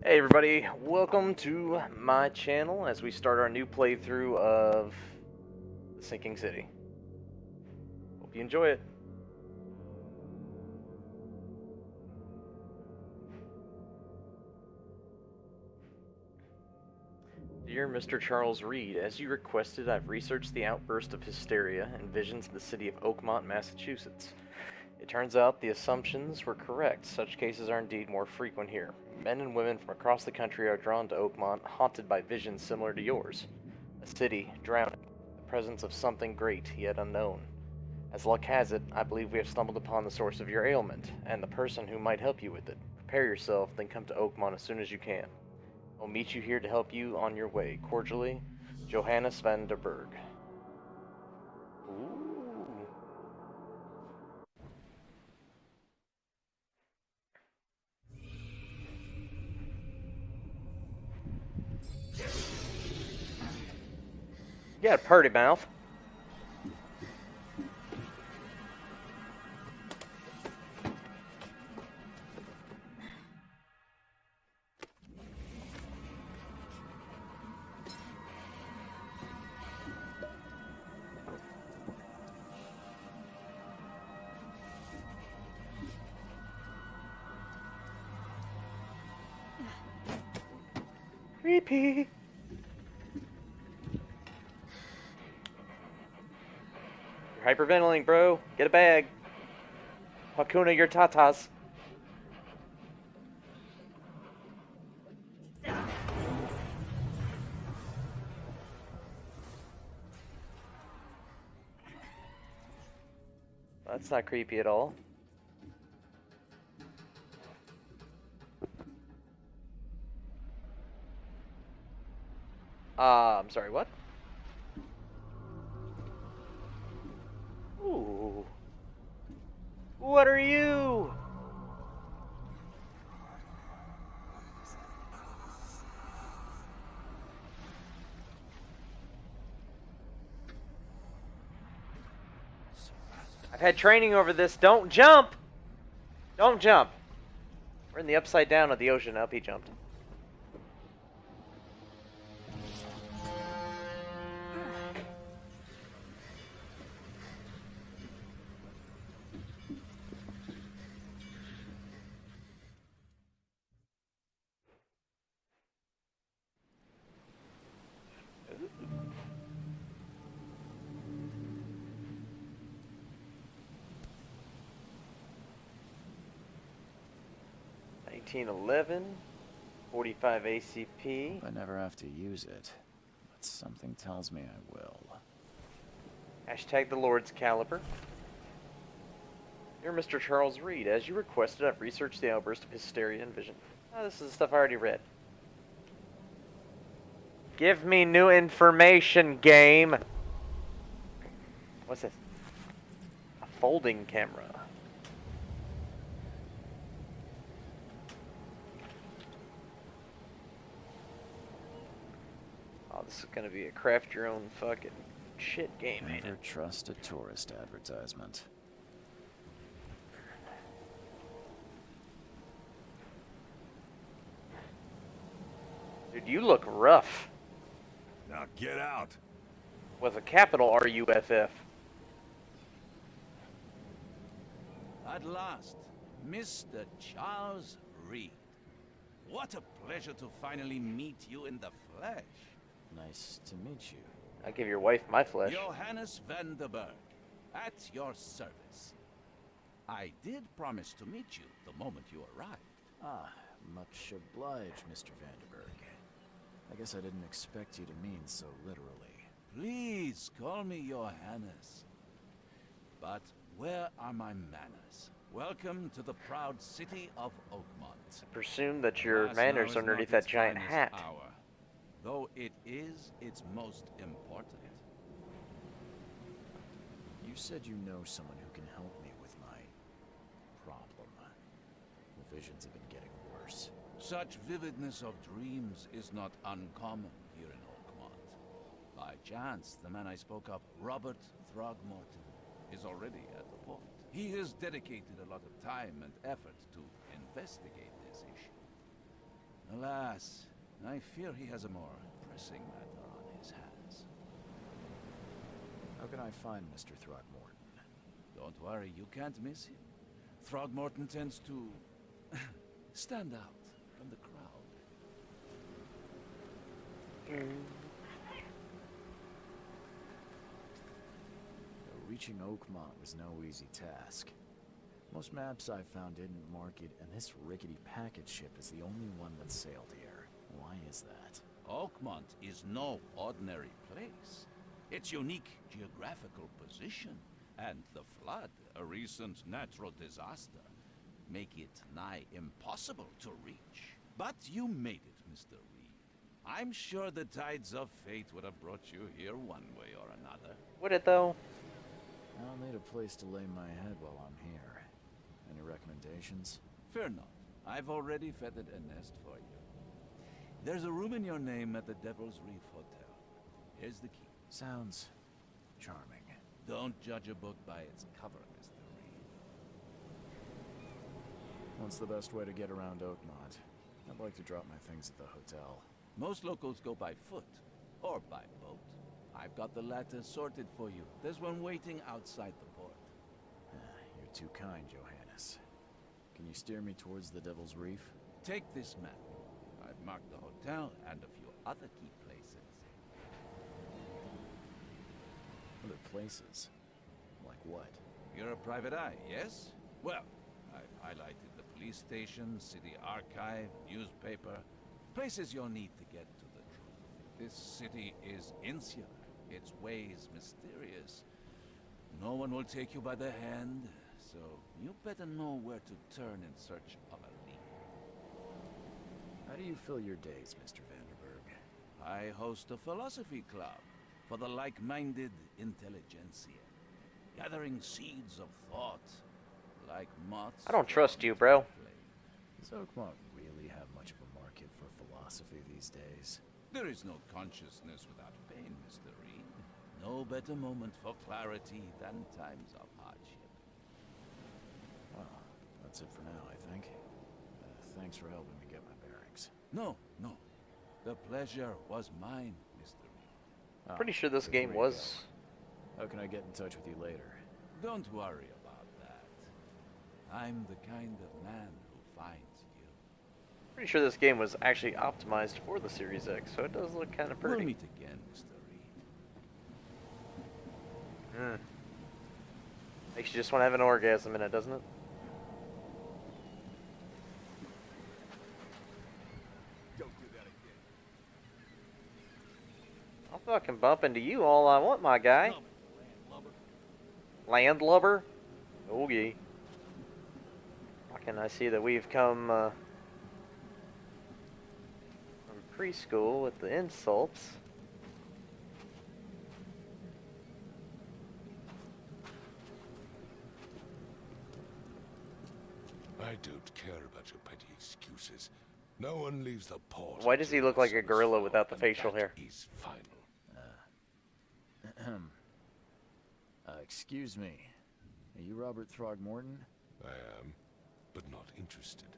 Hey everybody, welcome to my channel as we start our new playthrough of The Sinking City. Hope you enjoy it. Dear Mr. Charles Reed, as you requested, I've researched the outburst of hysteria and visions in the city of Oakmont, Massachusetts. It turns out the assumptions were correct. Such cases are indeed more frequent here. Men and women from across the country are drawn to Oakmont, haunted by visions similar to yours. A city drowning, the presence of something great yet unknown. As luck has it, I believe we have stumbled upon the source of your ailment, and the person who might help you with it. Prepare yourself, then come to Oakmont as soon as you can. I'll meet you here to help you on your way. Cordially, Johannes van der Berg. Ooh. You got a purty mouth. Creepy. You're hyperventilating, bro. Get a bag. Hakuna your tatas. That's not creepy at all. I'm sorry, what? Ooh. What are you? I've had training over this. Don't jump! Don't jump! We're in the upside down of the ocean. Up he jumped. $19.11, 45 ACP. I never have to use it, but something tells me I will. Hashtag the Lord's Caliber. Dear Mr. Charles Reed, as you requested, I've researched the outburst of hysteria and vision. Oh, this is the stuff I already read. Give me new information, game. What's this? A folding camera. Oh, this is gonna be a craft your own fucking shit game, ain't Never it? trust a tourist advertisement. Dude, you look rough. Now get out. With a capital R-U-F-F. At last, Mr. Charles Reed. What a pleasure to finally meet you in the flesh. Nice to meet you. I give your wife my flesh. Johannes van der Berg, at your service. I did promise to meet you the moment you arrived. Ah, much obliged, Mr. Vanderberg. I guess I didn't expect you to mean so literally. Please call me Johannes. But where are my manners? Welcome to the proud city of Oakmont. Presume that your Glass manners now are is underneath not that its giant finest hat. hour, though it is its most important. You said you know someone who can help me with my problem. The visions have been getting worse. Such vividness of dreams is not uncommon here in Oakmont. By chance, the man I spoke of, Robert Throgmorton, is already at the port. He has dedicated a lot of time and effort to investigate this issue. Alas, I fear he has a more pressing matter on his hands. How can I find Mr. Throgmorton? Don't worry, you can't miss him. Throgmorton tends to stand out from the crowd. Reaching Oakmont was no easy task. Most maps I've found didn't mark it, and this rickety packet ship is the only one that sailed here. Why is that? Oakmont is no ordinary place. Its unique geographical position and the flood, a recent natural disaster, make it nigh impossible to reach. But you made it, Mr. Reed. I'm sure the tides of fate would have brought you here one way or another. Would it though? I'll need a place to lay my head while I'm here. Any recommendations? Fear not. I've already feathered a nest for you. There's a room in your name at the Devil's Reef Hotel. Here's the key. Sounds charming. Don't judge a book by its cover, Mr. Reed. What's the best way to get around Oakmont? I'd like to drop my things at the hotel. Most locals go by foot, or by boat. I've got the latter sorted for you. There's one waiting outside the port. You're too kind, Johannes. Can you steer me towards the Devil's Reef? Take this map. I've marked the hotel and a few other key places. Other places? Like what? You're a private eye, yes? Well, I've highlighted the police station, city archive, newspaper. Places you'll need to get to the truth. This city is insular. Its ways mysterious. No one will take you by the hand, so you better know where to turn in search of a lead. How do you fill your days, Mr. Vanderberg? I host a philosophy club for the like-minded intelligentsia, gathering seeds of thought like moths. I don't trust you, bro. Does Oakmont really have much of a market for philosophy these days? There is no consciousness without pain, Mr. Reed. No better moment for clarity than times of hardship. Well, that's it for now, I think. Thanks for helping me get my bearings. No. The pleasure was mine, Mr. Reed. Pretty sure this game before you was... go, how can I get in touch with you later? Don't worry about that. I'm the kind of man who finds you. Pretty sure this game was actually optimized for the Series X, so it does look kind of We'll pretty. meet again, Mr. Reed. Makes you just want to have an orgasm in it, doesn't it? Don't do that again. I'll fucking bump into you all I want, my guy. Landlubber? Oh, yeah. Can I see that we've come from preschool with the insults? I don't care about your petty excuses. No one leaves the port. Why does he until look like a ransom is gorilla found, without the and facial that hair? is final. Excuse me. Are you Robert Throgmorton? I am, but not interested.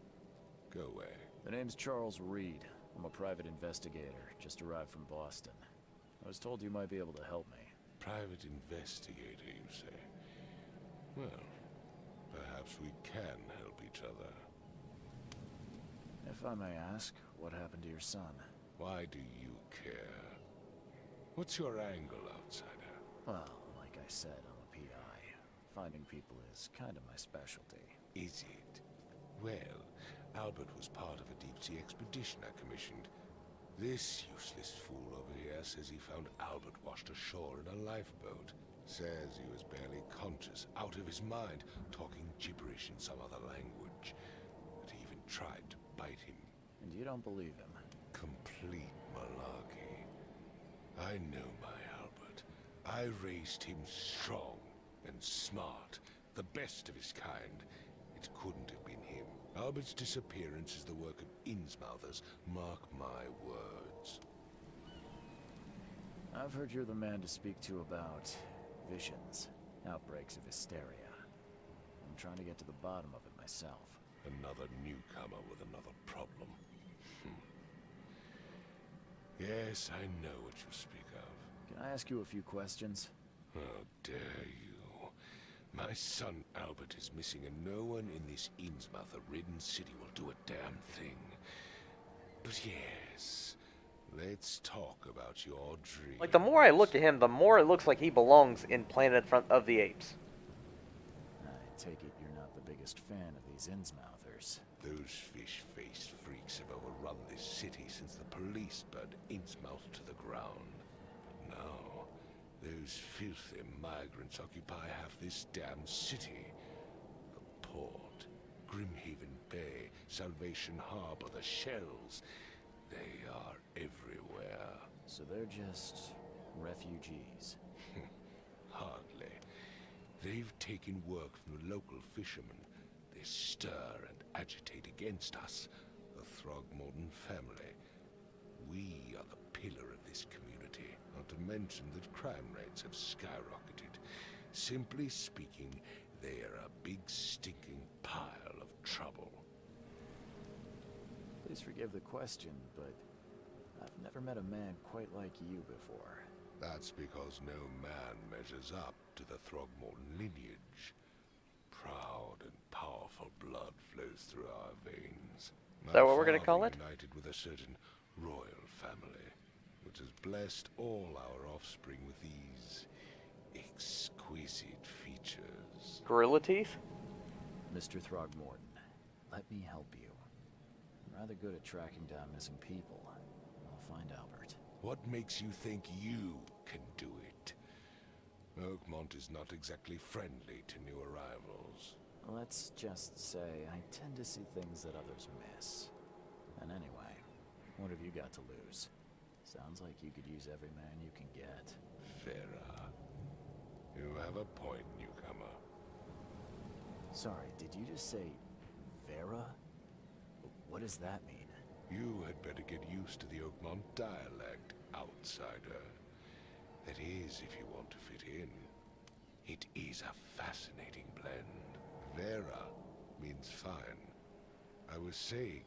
Go away. The name's Charles Reed. I'm a private investigator, just arrived from Boston. I was told you might be able to help me. Private investigator, you say? Well, perhaps we can help each other. If I may ask, what happened to your son? Why do you care? What's your angle, outsider? Well, like I said, I'm a PI. Finding people is kind of my specialty. Is it? Well, Albert was part of a deep-sea expedition I commissioned. This useless fool over here says he found Albert washed ashore in a lifeboat. Says he was barely conscious, out of his mind, talking gibberish in some other language. That he even tried to bite him. And you don't believe him? Complete malarkey. I know my Albert. I raised him strong and smart, the best of his kind. It couldn't have been him. Albert's disappearance is the work of Innsmouthers, mark my words. I've heard you're the man to speak to about visions, outbreaks of hysteria. I'm trying to get to the bottom of it myself. Another newcomer with another problem. Yes, I know what you speak of. Can I ask you a few questions? How dare you? My son Albert is missing, and no one in this Innsmouth-ridden city will do a damn thing. But yes, let's talk about your dream. Like, the more I look at him, the more it looks like he belongs in Planet of the Apes. I take it you're not the biggest fan of these Innsmouthers. Those fish-faced freaks have overrun this city since the police burned Innsmouth to the ground. But now, those filthy migrants occupy half this damn city. The port, Grimhaven Bay, Salvation Harbor, the shells. They are everywhere. So they're just refugees. Hardly. They've taken work from the local fishermen. They stir and agitate against us, the Throgmorton family. We are the pillar of this community, not to mention that crime rates have skyrocketed. Simply speaking, they are a big stinking pile of trouble. Please forgive the question, but I've never met a man quite like you before. That's because no man measures up to the Throgmorton lineage. Proud and powerful blood flows through our veins. Is that what we're gonna call it? United with a certain royal family, which has blessed all our offspring with these exquisite features. Gorilla teeth? Mr. Throgmorton, let me help you. I'm rather good at tracking down missing people. I'll find Albert. What makes you think you can do it? Oakmont is not exactly friendly to new arrivals. Let's just say I tend to see things that others miss. And anyway, what have you got to lose? Sounds like you could use every man you can get. Vera, you have a point, newcomer. Sorry, did you just say Vera? What does that mean? You had better get used to the Oakmont dialect, outsider. That is, if you want to fit in. It is a fascinating blend. Vera means fine. I was saying,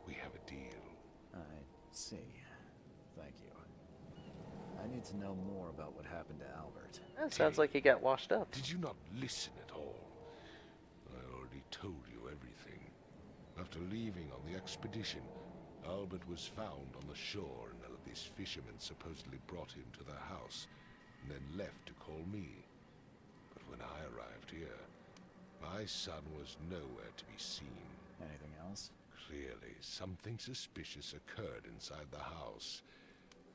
we have a deal. I see. Thank you. I need to know more about what happened to Albert. That sounds like he got washed up. Did you not listen at all? I already told you everything. After leaving on the expedition, Albert was found on the shore, and these fishermen supposedly brought him to their house, and then left to call me. But when I arrived here, my son was nowhere to be seen. Anything else? Clearly, something suspicious occurred inside the house.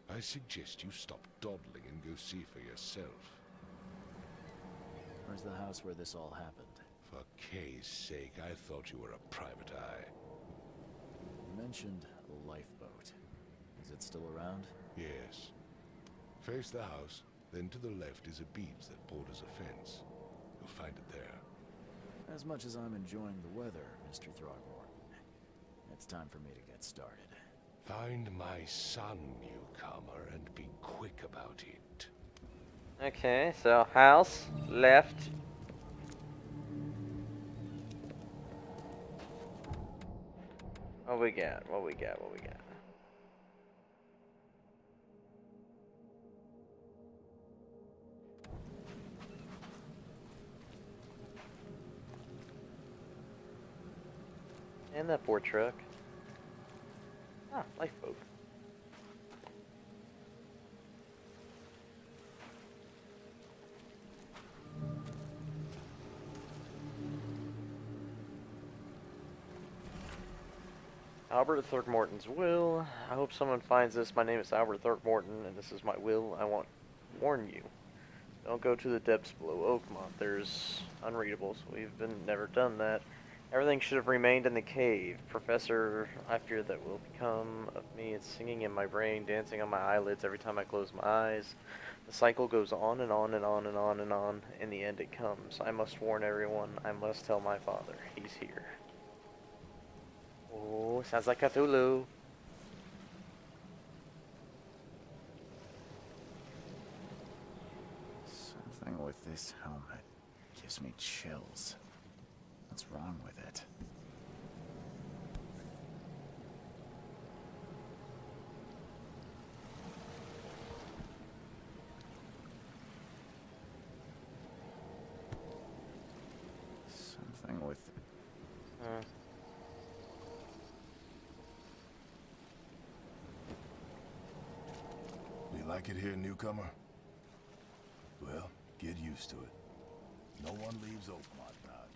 I suggest you stop dawdling and go see for yourself. Where's the house where this all happened? For Kay's sake, I thought you were a private eye. You mentioned a lifeboat. Is it still around? Yes. Face the house, then to the left is a beach that borders a fence. You'll find it there. As much as I'm enjoying the weather, Mr. Throgmorton, it's time for me to get started. Find my son, newcomer, and be quick about it. Okay, so house, left. What we got? What we got? What we got? And that poor truck. Ah, lifeboat. Albert Throckmorton's will. I hope someone finds this. My name is Albert Throckmorton, and this is my will. I want to warn you. Don't go to the depths below Oakmont. There's unreadables. We've never done that. Everything should have remained in the cave. Professor, I fear that will become of me. It's singing in my brain, dancing on my eyelids every time I close my eyes. The cycle goes on and on and on and on and on. In the end it comes. I must warn everyone. I must tell my father. He's here. Oh, sounds like Cthulhu. Something with this helmet gives me chills. What's wrong with it? Uh, You like it here, newcomer? Well, get used to it. No one leaves Oakmont nowadays.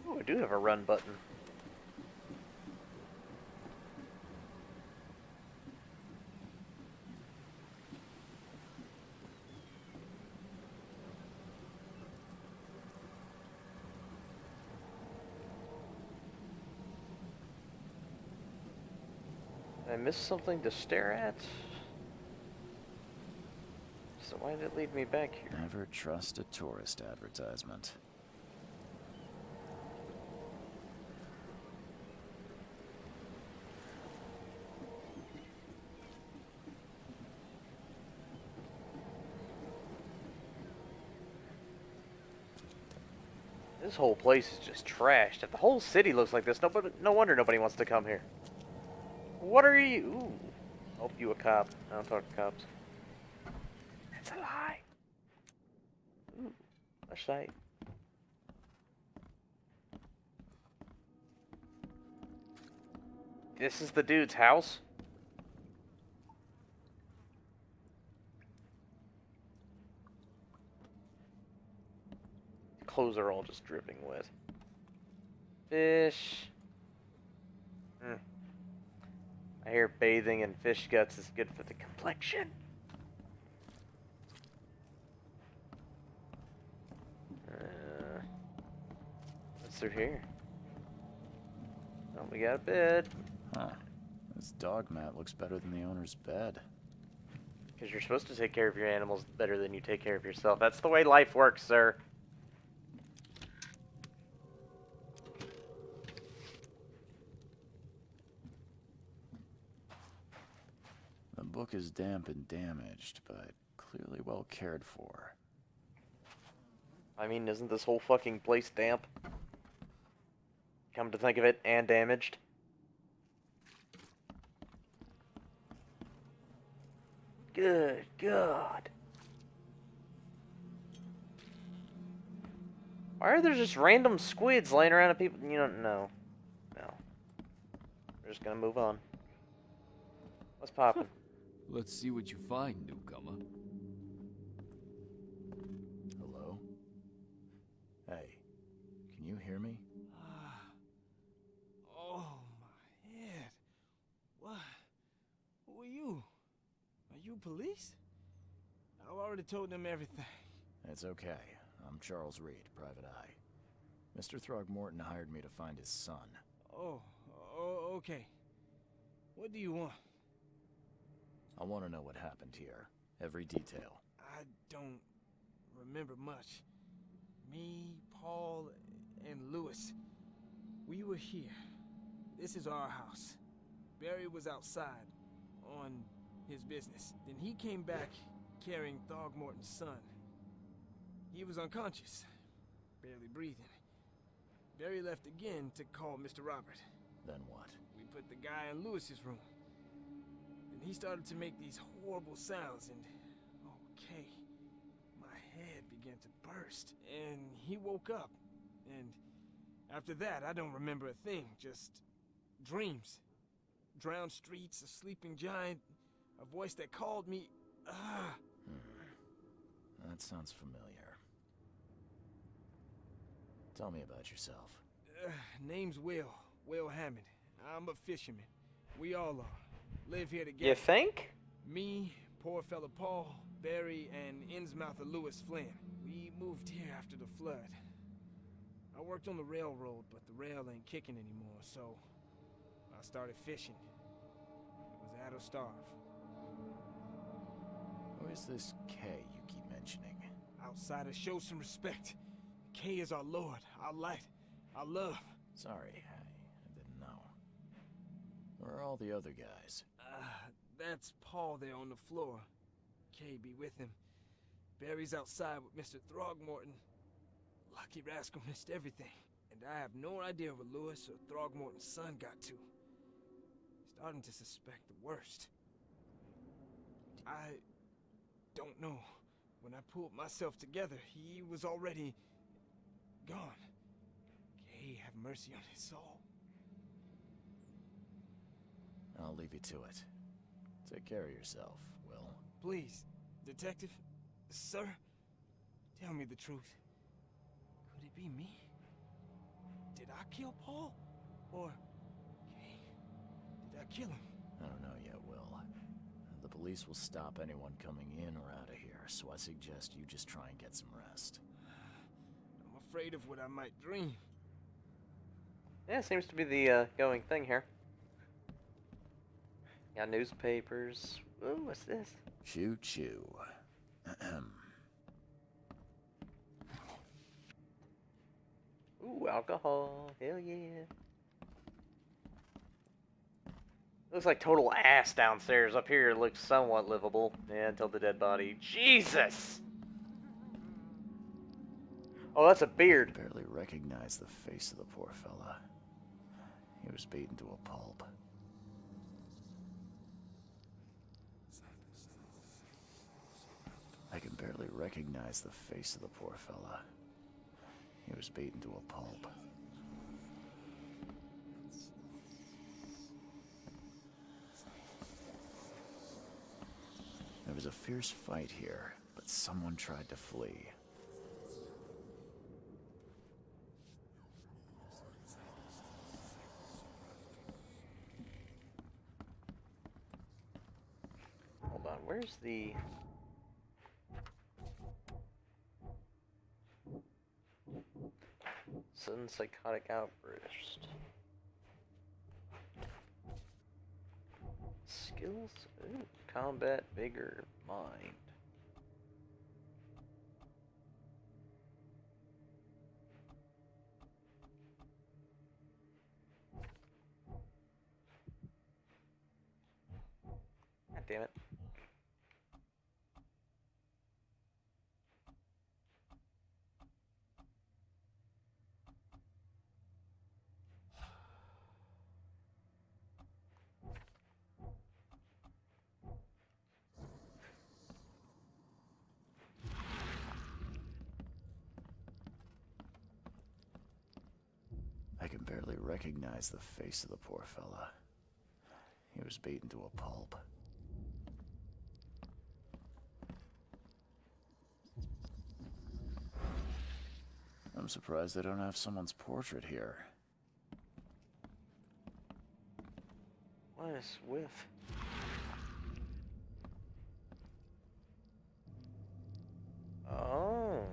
oh, I do have a run button. Did I miss something to stare at? So why did it lead me back here? Never trust a tourist advertisement. This whole place is just trashed. If the whole city looks like this, no wonder nobody wants to come here. What are you? Ooh. Hope you a cop. I don't talk to cops. That's a lie. Ooh, a sight. This is the dude's house? Clothes are all just dripping wet. Fish. I hear bathing in fish guts is good for the complexion. What's through here? Oh, we got a bed. Huh. This dog mat looks better than the owner's bed. Because you're supposed to take care of your animals better than you take care of yourself. That's the way life works, sir. The book is damp and damaged, but clearly well cared for. I mean, isn't this whole fucking place damp? Come to think of it, and damaged. Good God. Why are there just random squids laying around and people... You don't know. No. We're just gonna move on. What's poppin'? Let's see what you find, newcomer. Hello? Hey, can you hear me? Oh, my head. What? Who are you? Are you police? I've already told them everything. It's okay. I'm Charles Reed, Private Eye. Mr. Throgmorton hired me to find his son. Oh, okay. What do you want? I want to know what happened here. Every detail. I don't remember much. Me, Paul, and Lewis. We were here. This is our house. Barry was outside on his business. Then he came back carrying Throgmorton's son. He was unconscious, barely breathing. Barry left again to call Mr. Robert. Then what? We put the guy in Lewis's room. Then he started to make these horrible sounds and... Okay. My head began to burst. And he woke up. And after that, I don't remember a thing. Just dreams. Drowned streets, a sleeping giant, a voice that called me... That sounds familiar. Tell me about yourself. Name's Will Hammond. I'm a fisherman. We all are. Live here together. You think? Me, poor fella Paul, Barry, and Innsmouther Lewis Flynn. We moved here after the flood. I worked on the railroad, but the rail ain't kicking anymore, so I started fishing. It was at or starve. Who is this K you keep mentioning? Outsiders, show some respect. K is our lord, our light, our love. Sorry, I didn't know. Where are all the other guys? That's Paul there on the floor. K be with him. Barry's outside with Mr. Throgmorton. Lucky rascal missed everything. And I have no idea where Lewis or Throgmorton's son got to. Starting to suspect the worst. I don't know. When I pulled myself together, he was already gone. May have mercy on his soul. I'll leave you to it. Take care of yourself, Will. Please, Detective, sir, tell me the truth. Could it be me? Did I kill Paul? Or, Kay, did I kill him? I don't know yet, Will. The police will stop anyone coming in or out of here, so I suggest you just try and get some rest. I'm afraid of what I might dream. Yeah, seems to be the going thing here. Got newspapers. Ooh, what's this? Choo-choo. Ooh, alcohol. Hell yeah. Looks like total ass downstairs. Up here it looks somewhat livable. Yeah, until the dead body. Jesus! Oh, that's a beard. I barely recognize the face of the poor fella. He was beaten to a pulp. I can barely recognize the face of the poor fella. He was beaten to a pulp. There was a fierce fight here, but someone tried to flee. Hold on, where's the... Sudden psychotic outburst. Skills? Ooh, combat, vigor, mind. God damn it. I can barely recognize the face of the poor fella. He was beaten to a pulp. I'm surprised they don't have someone's portrait here. What is with? Oh.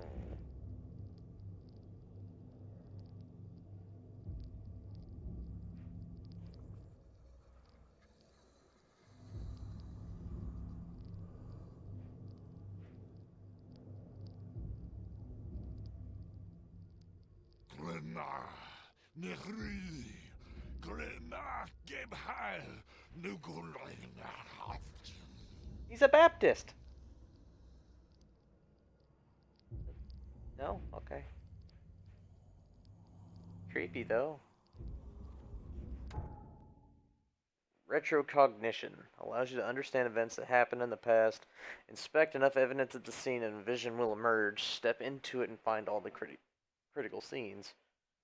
He's a Baptist. No? Okay. Creepy, though. Retrocognition allows you to understand events that happened in the past, inspect enough evidence at the scene, and a vision will emerge. Step into it and find all the critical scenes.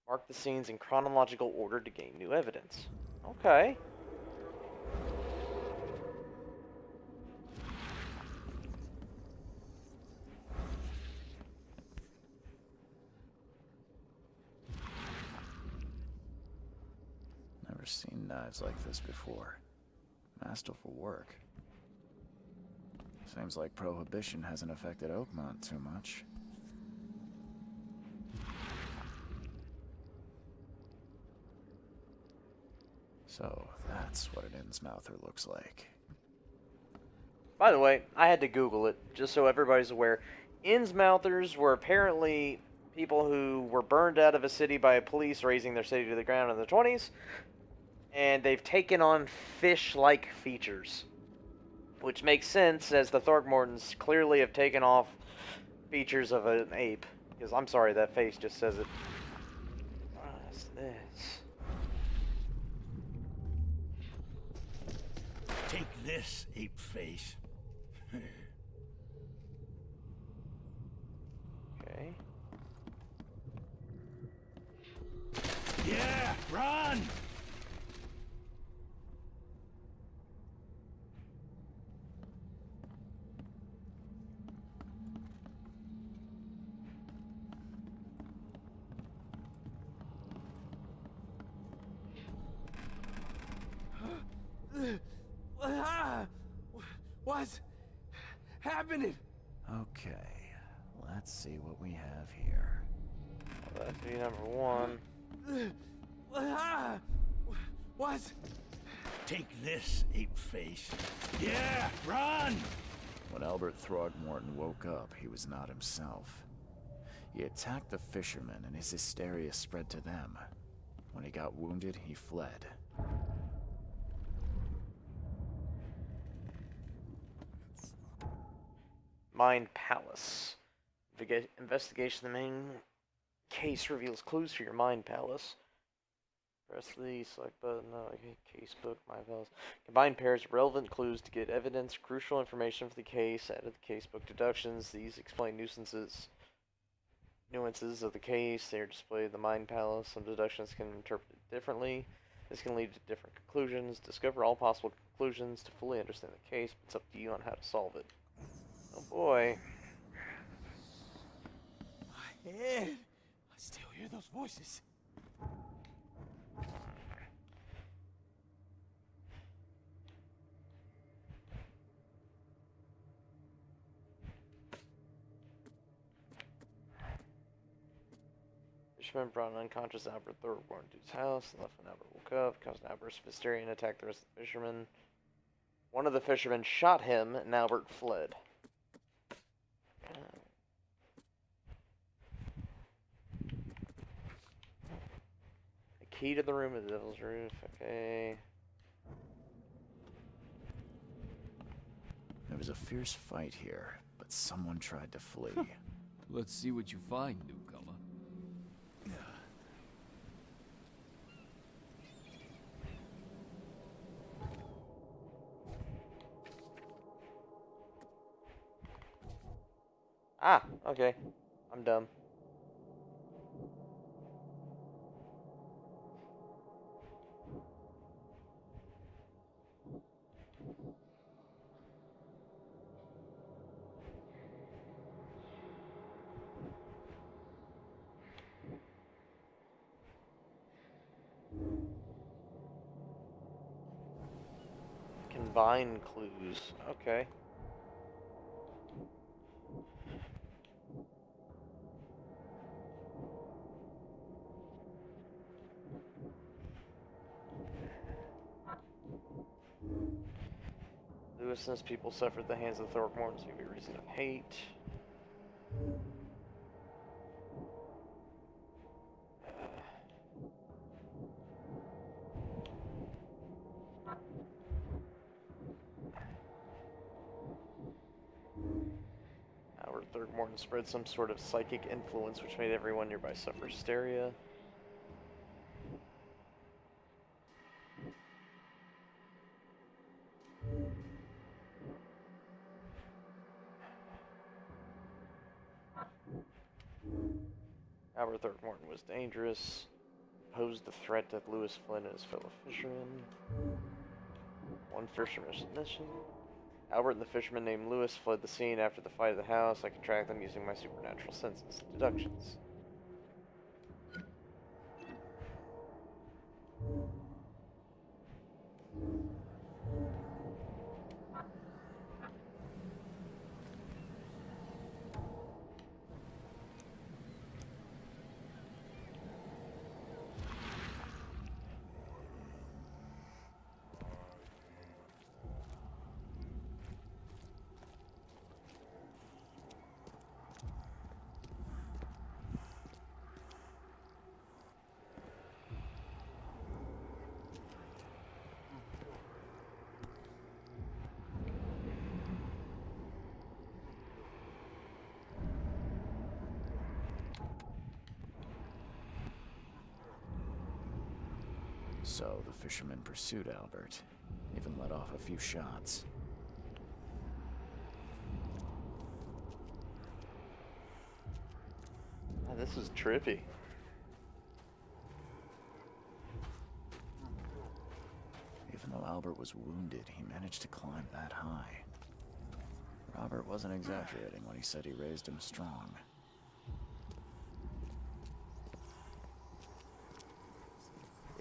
Mark the scenes in chronological order to gain new evidence. Okay. Never seen knives like this before. Masterful work. Seems like Prohibition hasn't affected Oakmont too much. So, that's what an Innsmouther looks like. By the way, I had to Google it, just so everybody's aware. Innsmouthers were apparently people who were burned out of a city by police raising their city to the ground in the 20s, and they've taken on fish-like features. Which makes sense, as the Throgmortons clearly have taken off features of an ape. Because I'm sorry, that face just says it. What is this? Take this, ape face. Okay. Yeah, run! What's happening? Okay, let's see what we have here. Well, that's be number one. What's... Take this, ape face. Yeah, run! When Albert Throgmorton woke up, he was not himself. He attacked the fishermen, and his hysteria spread to them. When he got wounded, he fled. Mind Palace. Investigation of the main case reveals clues for your Mind Palace. Press the select button. Okay, case book, Mind Palace. Combine pairs of relevant clues to get evidence, crucial information for the case. Added the case book deductions. These explain nuances of the case. They are displayed in the Mind Palace. Some deductions can be interpreted differently. This can lead to different conclusions. Discover all possible conclusions to fully understand the case. But it's up to you on how to solve it. Oh boy. My head. I still hear those voices. Fisherman brought an unconscious Albert Thorborn to his house and left when Albert woke up, caused an outburst of hysteria and attacked the rest of the fishermen. One of the fishermen shot him, and Albert fled. The key to the room of the Devil's Roof. Okay. There was a fierce fight here, but someone tried to flee. Let's see what you find, newcomer. Ah, okay. I'm dumb. Combine clues. Okay. Lewis and his people suffered at the hands of Thorogmortons who give a reason of hate. Albert Thorogmorton spread some sort of psychic influence which made everyone nearby suffer hysteria. Albert Thorogmorton was dangerous, posed the threat to Lewis Flynn and his fellow fishermen. One fisherman's mission. Albert and the fisherman named Lewis fled the scene after the fight of the house. I can track them using my supernatural senses. Deductions. So the fisherman pursued Albert, even let off a few shots. Man, this is trippy. Even though Albert was wounded, he managed to climb that high. Robert wasn't exaggerating when he said he raised him strong.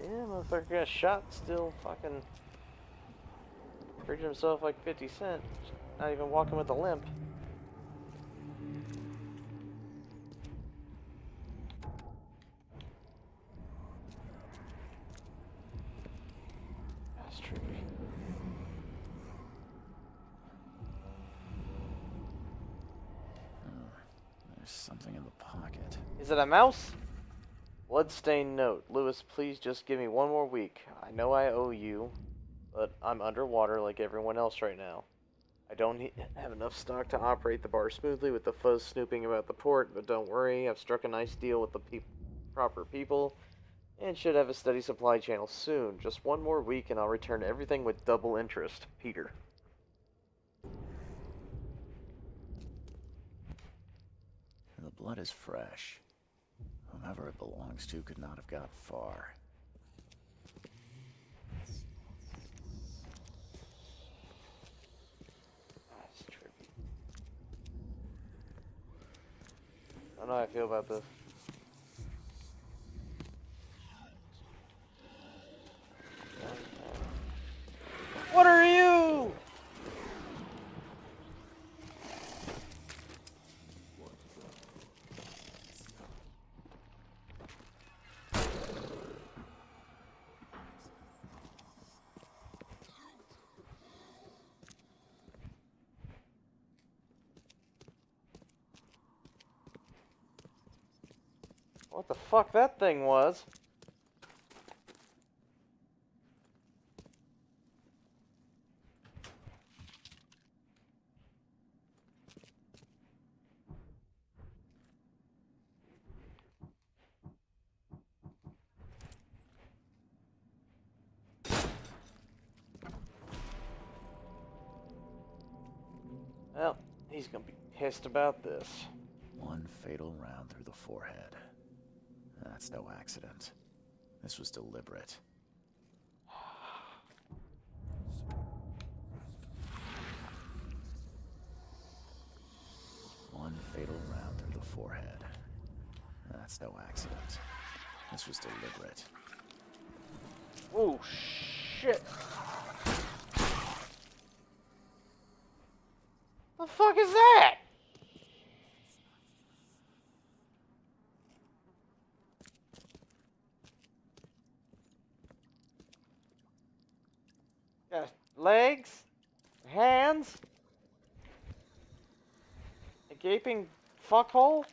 Yeah, motherfucker got shot, still fucking freaking himself like 50 Cent. Not even walking with a limp. That's trippy. There's something in the pocket. Is it a mouse? Bloodstained note. Lewis, please just give me one more week. I know I owe you, but I'm underwater like everyone else right now. I don't have enough stock to operate the bar smoothly with the fuzz snooping about the port, but don't worry, I've struck a nice deal with the proper people and should have a steady supply channel soon. Just one more week and I'll return everything with double interest. Peter. The blood is fresh. Whomever it belongs to could not have got far. That's trippy. I don't know how I feel about this. What are you? What the fuck that thing was? Well, he's gonna be pissed about this. One fatal round through the forehead. That's no accident. This was deliberate. One fatal round through the forehead. That's no accident. This was deliberate. Oh, shit. The fuck is that? Got legs, hands, a gaping fuckhole.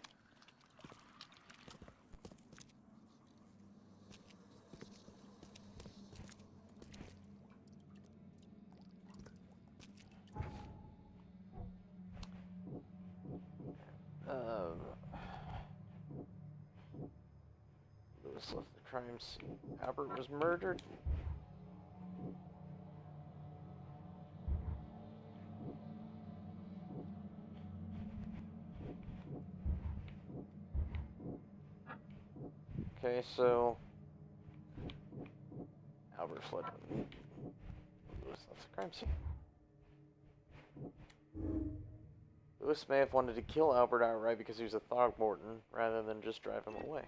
Lewis left the crime scene. Albert was murdered. Okay, so Albert fled when Lewis left the crime scene. Lewis may have wanted to kill Albert outright because he was a Throckmorton rather than just drive him away.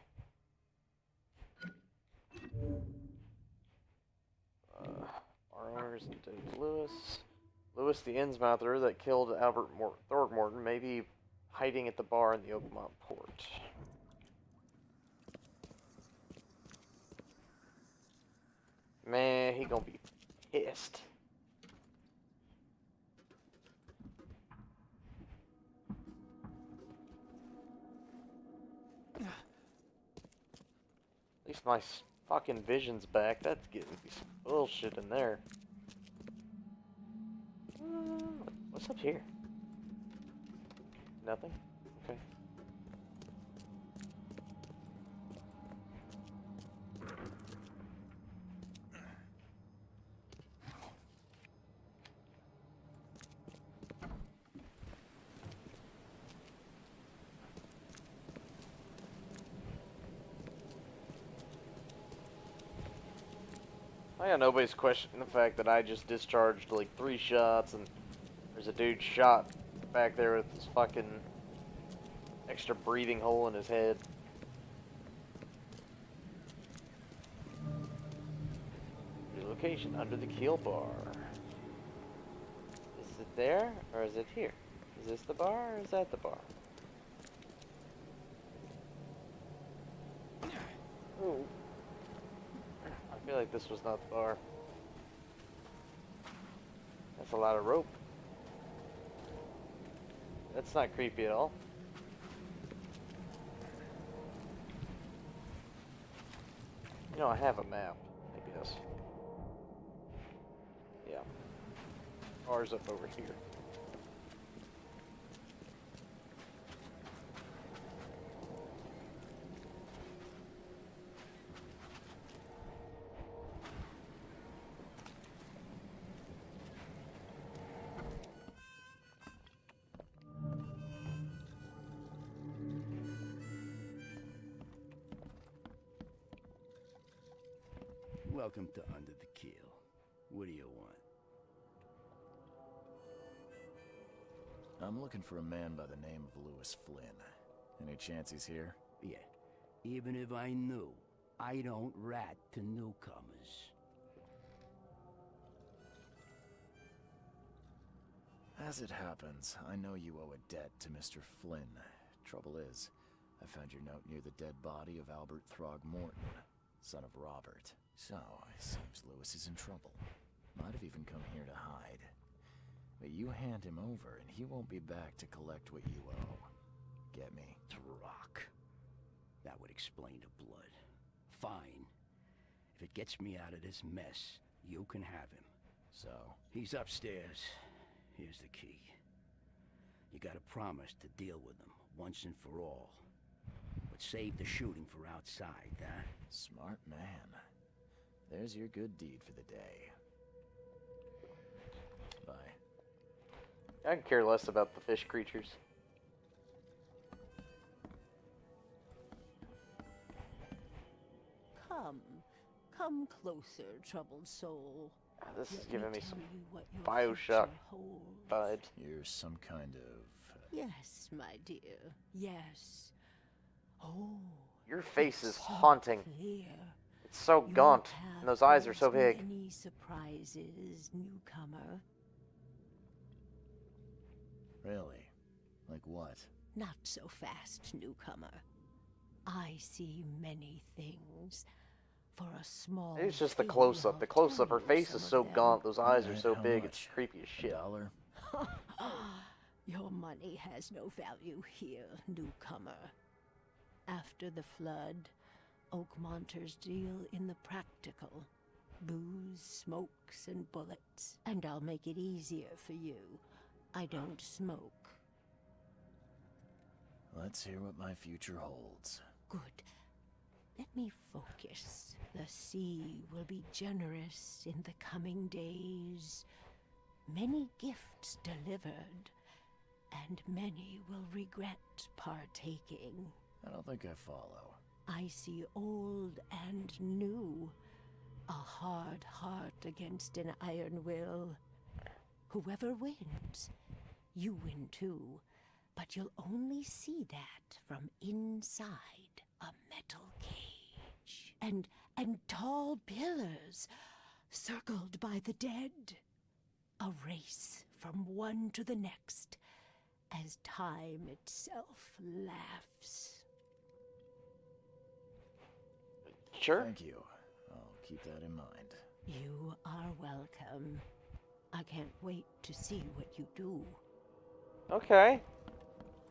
Bar owners and Dave Lewis. Lewis, the Innsmouther that killed Albert Throckmorton, may be hiding at the bar in the Oakmont port. Man, he gonna be pissed. At least my fucking vision's back. That's getting me some bullshit in there. What's up here? Nothing? Okay. Yeah, nobody's questioning the fact that I just discharged like 3 shots and there's a dude shot back there with his fucking extra breathing hole in his head. Your location under the keel bar. Is it there or is it here? Is this the bar or is that the bar? Ooh. I feel like this was not the bar. That's a lot of rope. That's not creepy at all. You know, I have a map. Maybe this. Yeah. Bar's up over here. Welcome to Under the Keel. What do you want? I'm looking for a man by the name of Lewis Flynn. Any chance he's here? Yeah, even if I knew, I don't rat to newcomers. As it happens, I know you owe a debt to Mr. Flynn. Trouble is, I found your note near the dead body of Albert Throgmorton, son of Robert. So, it seems Lewis is in trouble. Might have even come here to hide. But you hand him over, and he won't be back to collect what you owe. Get me? Rock. That would explain the blood. Fine. If it gets me out of this mess, you can have him. So? He's upstairs. Here's the key. You gotta promise to deal with him, once and for all. But save the shooting for outside, huh? Smart man. There's your good deed for the day. Bye. I could care less about the fish creatures. Come closer, troubled soul. This is Let giving me tell some you what your Bioshock future holds. vibes. You're some kind of... Yes, my dear. Yes. Oh. Your face is so haunting. Clear. It's so Your gaunt, path and those eyes are so holds big. Many surprises, newcomer. Really? Like what? Not so fast, newcomer. I see many things. For a small It's just the fee, close-up. I'll The close-up, tell her you face some is of so them. gaunt, those eyes are Alright, so how big, it's much? creepy as shit. $1? Your money has no value here, newcomer. After the flood, Oakmonters deal in the practical. Booze, smokes, and bullets. And I'll make it easier for you. I don't smoke. Let's hear what my future holds. Good. Let me focus. The sea will be generous in the coming days. Many gifts delivered, and many will regret partaking. I don't think I follow. I see old and new. A hard heart against an iron will. Whoever wins, you win too. But you'll only see that from inside a metal cage. And tall pillars, circled by the dead. A race from one to the next, as time itself laughs. Sure. Thank you. I'll keep that in mind. You are welcome. I can't wait to see what you do. Okay.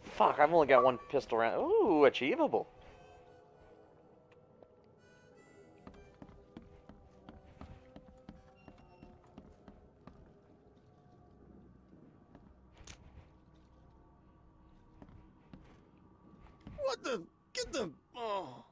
Fuck, I've only got one pistol round. Ooh, achievable. What the? Get the... Oh.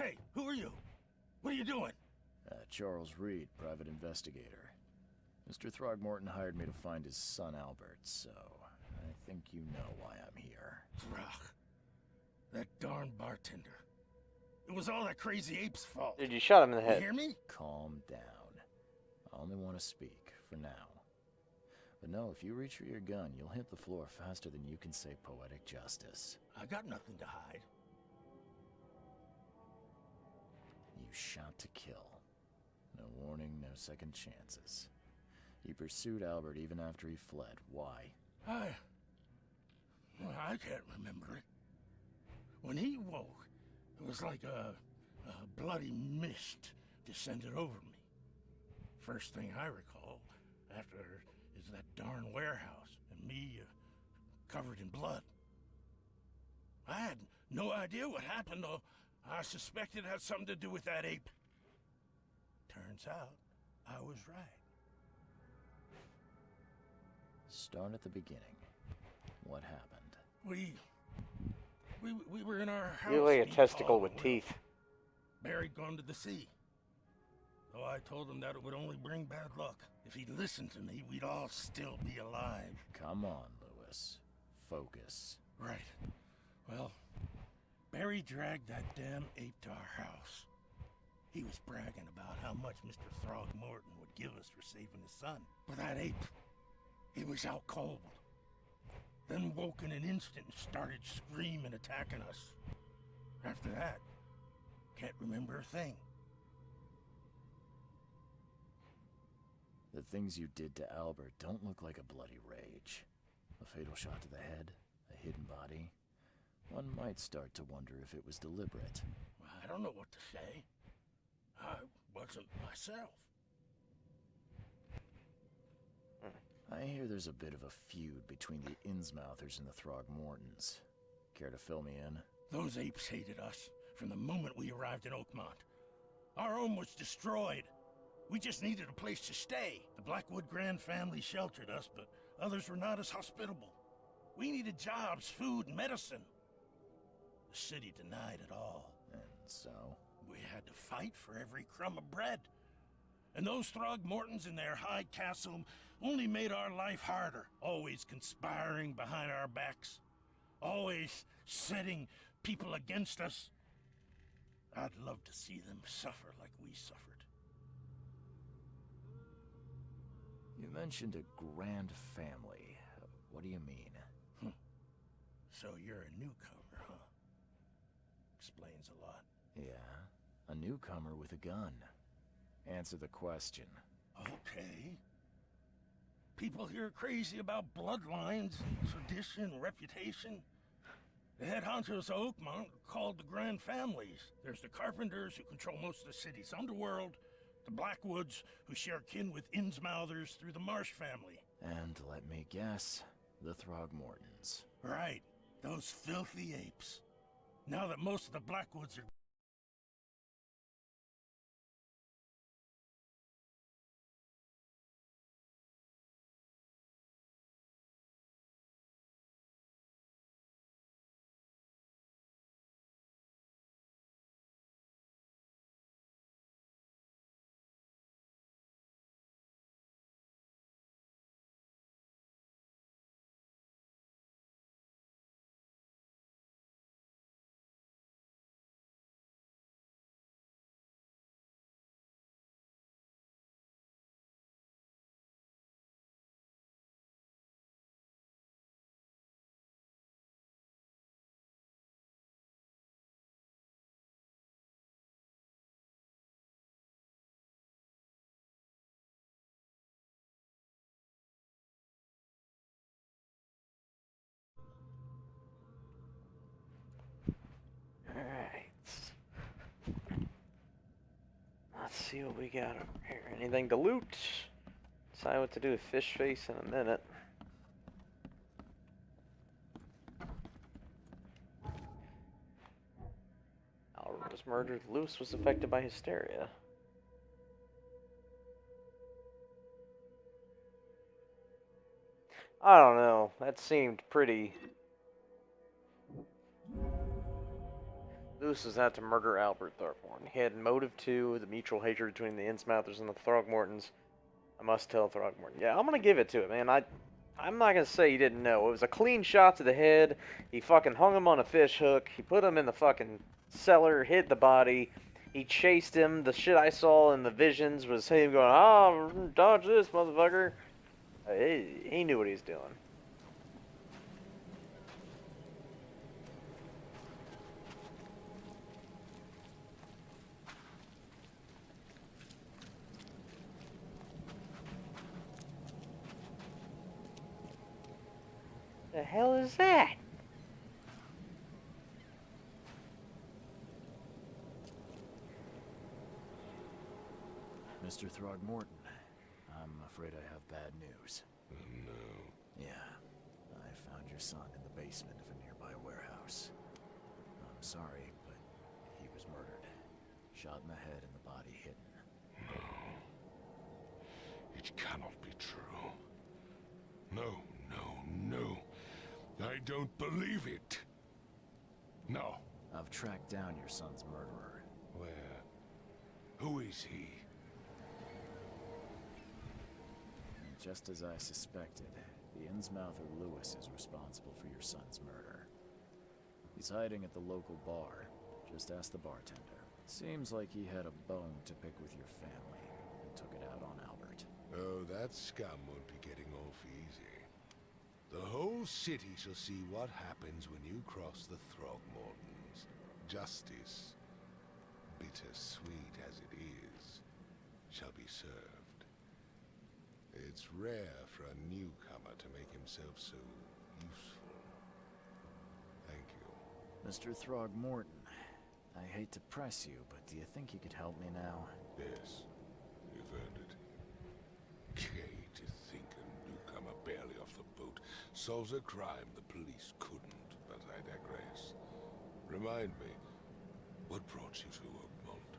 Hey, who are you? What are you doing? Charles Reed, private investigator. Mr. Throgmorton hired me to find his son Albert, so I think you know why I'm here. Throg. That darn bartender. It was all that crazy ape's fault. Dude, you shot him in the You head. hear me? Calm down. I only want to speak, for now. But no, if you reach for your gun, you'll hit the floor faster than you can say poetic justice. I got nothing to hide. You shot to kill. No warning, no second chances. You pursued Albert even after he fled. Why? I can't remember it. When he woke, it was like a bloody mist descended over me. First thing I recall after is that darn warehouse and me covered in blood. I had no idea what happened, though. I suspected it had something to do with that ape. Turns out, I was right. Start at the beginning. What happened? We were in our house. You lay a me, testicle Paul, with and Will. teeth. Barry'd gone to the sea. So I told him that it would only bring bad luck. If he'd listened to me, we'd all still be alive. Come on, Lewis. Focus. Right. Well, Barry dragged that damn ape to our house. He was bragging about how much Mr. Throgmorton would give us for saving his son. But that ape, he was out cold. Then woke in an instant and started screaming, attacking us. After that, can't remember a thing. The things you did to Albert don't look like a bloody rage. A fatal shot to the head, a hidden body. One might start to wonder if it was deliberate. I don't know what to say. I wasn't myself. I hear there's a bit of a feud between the Innsmouthers and the Throgmortons. Care to fill me in? Those apes hated us from the moment we arrived in Oakmont. Our home was destroyed. We just needed a place to stay. The Blackwood Grand family sheltered us, but others were not as hospitable. We needed jobs, food, and medicine. The city denied it all. And so? We had to fight for every crumb of bread. And those Throgmortons in their high castle only made our life harder, always conspiring behind our backs, always setting people against us. I'd love to see them suffer like we suffered. You mentioned a grand family. What do you mean? So you're a newcomer, huh? Explains a lot. Yeah, a newcomer with a gun. Answer the question. Okay. People here are crazy about bloodlines, and tradition, and reputation. The head honchos of Oakmont are called the Grand Families. There's the Carpenters, who control most of the city's underworld, the Blackwoods, who share kin with Innsmouthers through the Marsh family. And let me guess, the Throgmortons. Right, those filthy apes. Now that most of the Blackwoods are Alright. Let's see what we got over here. Anything to loot? Decide what to do with Fish Face in a minute. Albert was murdered. Lewis was affected by hysteria. I don't know. That seemed pretty... Lewis was out to murder Albert Throgmorton. He had motive to the mutual hatred between the Innsmouthers and the Throgmortons. I must tell Throgmorton. Yeah, I'm gonna give it to it, man. I'm not gonna say he didn't know. It was a clean shot to the head. He fucking hung him on a fish hook. He put him in the fucking cellar, hid the body. He chased him. The shit I saw in the visions was him going, "Oh, dodge this, motherfucker." He knew what he was doing. The hell is that? Mr. Throgmorton, I'm afraid I have bad news. No. Yeah, I found your son in the basement of a nearby warehouse. I'm sorry, but he was murdered. Shot in the head and the body hidden. No. It cannot be true. No, no, no. I don't believe it. No. I've tracked down your son's murderer. Where? Who is he? And just as I suspected, the Innsmouther Lewis is responsible for your son's murder. He's hiding at the local bar. Just ask the bartender. Seems like he had a bone to pick with your family and took it out on Albert. Oh, that scum won't be getting off easy. The whole city shall see what happens when you cross the Throgmortons. Justice, bittersweet as it is, shall be served. It's rare for a newcomer to make himself so useful. Thank you. Mr. Throgmorton, I hate to press you, but do you think you could help me now? Yes, you've earned it. Gay to think a newcomer barely off the boat solves a crime the police couldn't, but I digress. Remind me, what brought you to Oakmont?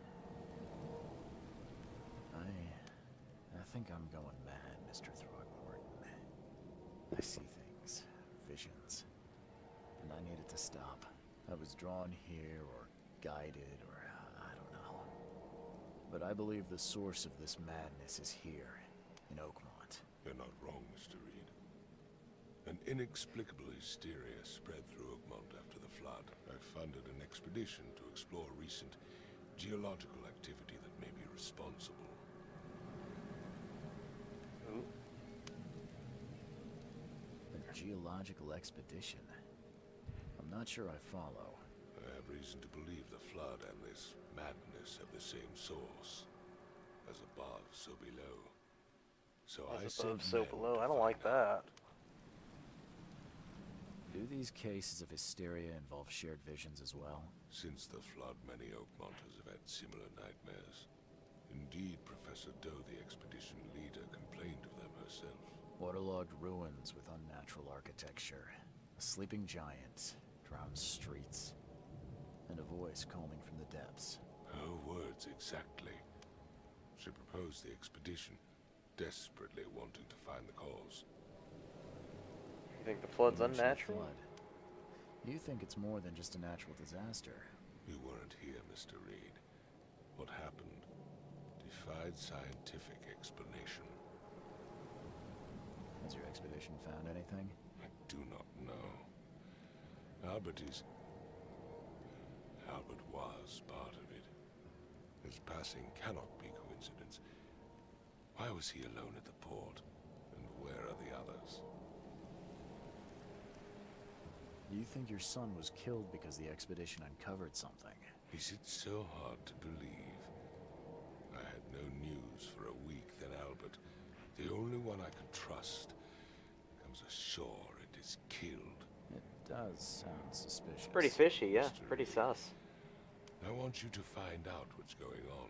I think I'm going mad, Mr. Throgmorton. I see things, visions, and I needed to stop. I was drawn here, or guided, or I don't know. But I believe the source of this madness is here, in Oakmont. You're not wrong, Mr. Reed. An inexplicable hysteria spread through Oakmont after the flood. I funded an expedition to explore recent geological activity that may be responsible. A geological expedition? I'm not sure I follow. I have reason to believe the flood and this madness have the same source. As above, so below. So I As sent above, so men below. to I don't like find out. that. Do these cases of hysteria involve shared visions as well? Since the flood, many Oakmonters have had similar nightmares. Indeed, Professor Doe, the expedition leader, complained of them herself. Waterlogged ruins with unnatural architecture, a sleeping giant, drowned streets, and a voice calling from the depths. Her words exactly. She proposed the expedition, desperately wanting to find the cause. You think the flood's You mentioned the unnatural? flood. You think it's more than just a natural disaster. You weren't here, Mr. Reed. What happened defied scientific explanation. Has your expedition found anything? I do not know. Albert was part of it. His passing cannot be coincidence. Why was he alone at the port? And where are the others? You think your son was killed because the expedition uncovered something? Is it so hard to believe? I had no news for a week, then Albert, the only one I could trust, comes ashore and is killed. It does sound suspicious. Pretty fishy, yeah. Mr. Pretty Reed. sus. I want you to find out what's going on.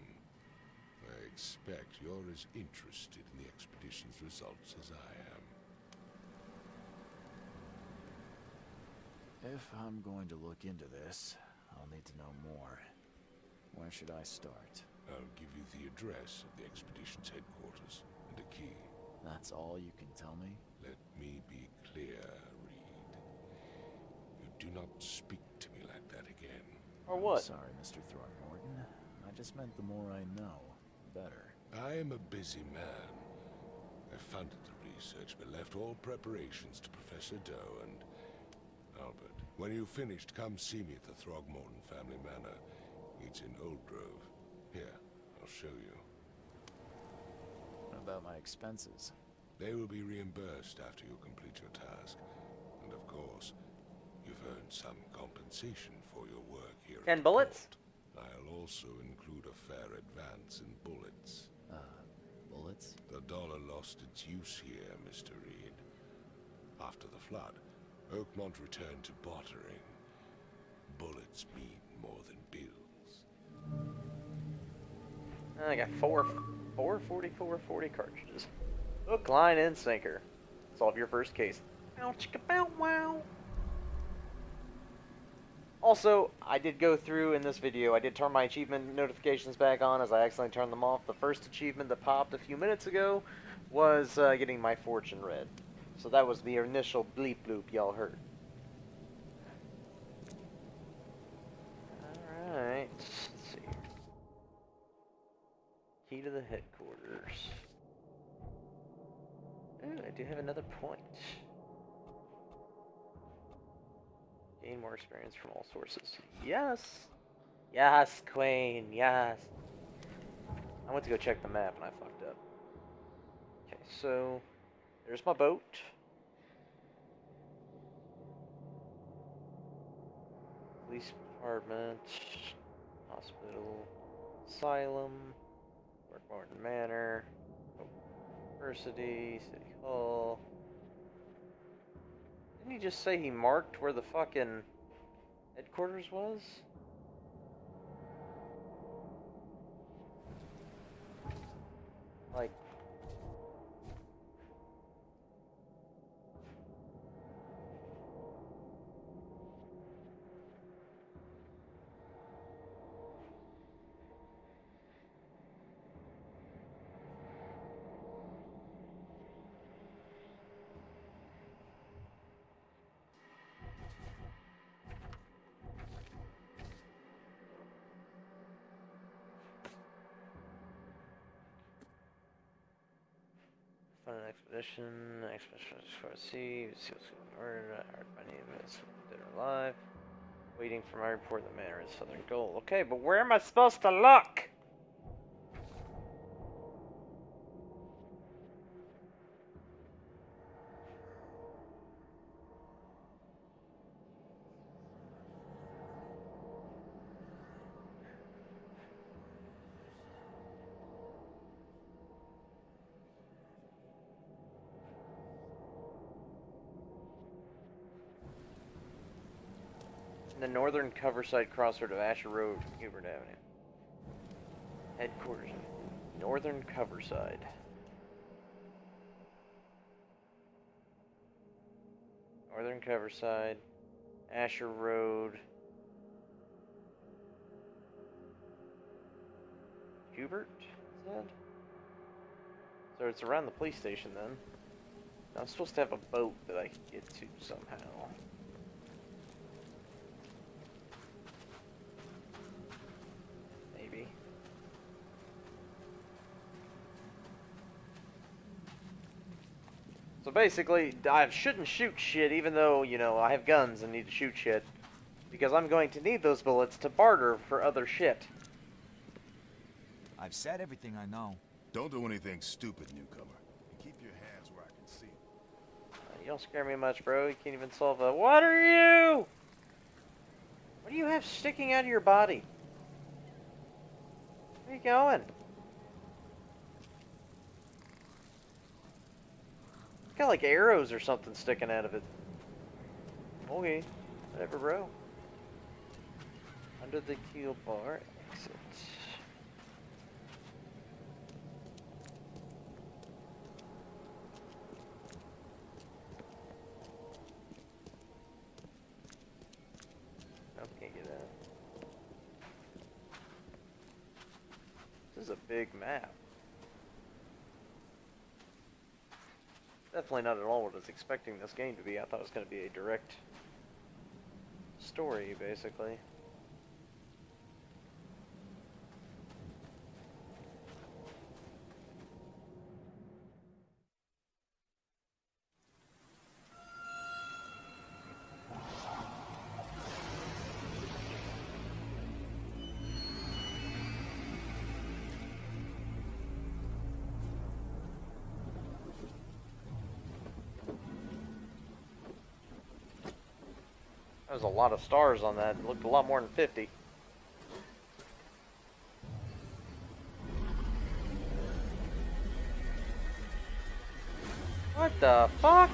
I expect you're as interested in the expedition's results as I am. If I'm going to look into this, I'll need to know more. Where should I start? I'll give you the address of the expedition's headquarters and a key. That's all you can tell me? Let me be clear, Reed. You do not speak to me like that again. Or what? Sorry, Mr. Throckmorton. I just meant the more I know, the better. I am a busy man. I funded the research, but left all preparations to Professor Doe and Albert. When you've finished, come see me at the Throgmorton family manor. It's in Old Grove. Here, I'll show you. What about my expenses? They will be reimbursed after you complete your task. And of course, you've earned some compensation for your work here. 10 at bullets? Court. I'll also include a fair advance in bullets. Bullets? The dollar lost its use here, Mr. Reed. After the flood, Oakmont returned to bartering. Bullets mean more than bills. I got four 4440 cartridges. Hook, line, and sinker. Solve your first case. Ow, chicka, bow, wow. Also, I did go through in this video, I did turn my achievement notifications back on as I accidentally turned them off. The first achievement that popped a few minutes ago was getting my fortune read. So that was the initial bleep bloop y'all heard. Alright, let's see. Key to the headquarters. Ooh, I do have another point. Gain more experience from all sources. Yes! Yes, Queen, yes! I went to go check the map and I fucked up. Okay, so there's my boat. Police department, hospital, asylum, Martin Manor, University, City Hall. Didn't he just say he marked where the fucking headquarters was? Like... Fund an expedition for sea, see what's going on. My name is dead or alive. Waiting for my report, the manor is Southern Gold. Okay, but where am I supposed to look? The northern coverside crossroad of Asher Road, Hubert Avenue. Headquarters of northern coverside. Northern coverside, Asher Road. Hubert, is that? So it's around the police station then. I'm supposed to have a boat that I can get to somehow. Maybe. So basically, I shouldn't shoot shit even though, you know, I have guns and need to shoot shit. Because I'm going to need those bullets to barter for other shit. I've said everything I know. Don't do anything stupid, newcomer. And keep your hands where I can see them. You don't scare me much, bro. You can't even solve a... What are you? What do you have sticking out of your body? Where are you going? It's got like arrows or something sticking out of it. Okay, whatever, bro. Under the keel bar, exit. Nope, can't get that. This is a big map. Definitely not at all what I was expecting this game to be. I thought it was going to be a direct story, basically. There was a lot of stars on that. It looked a lot more than 50. What the fuck?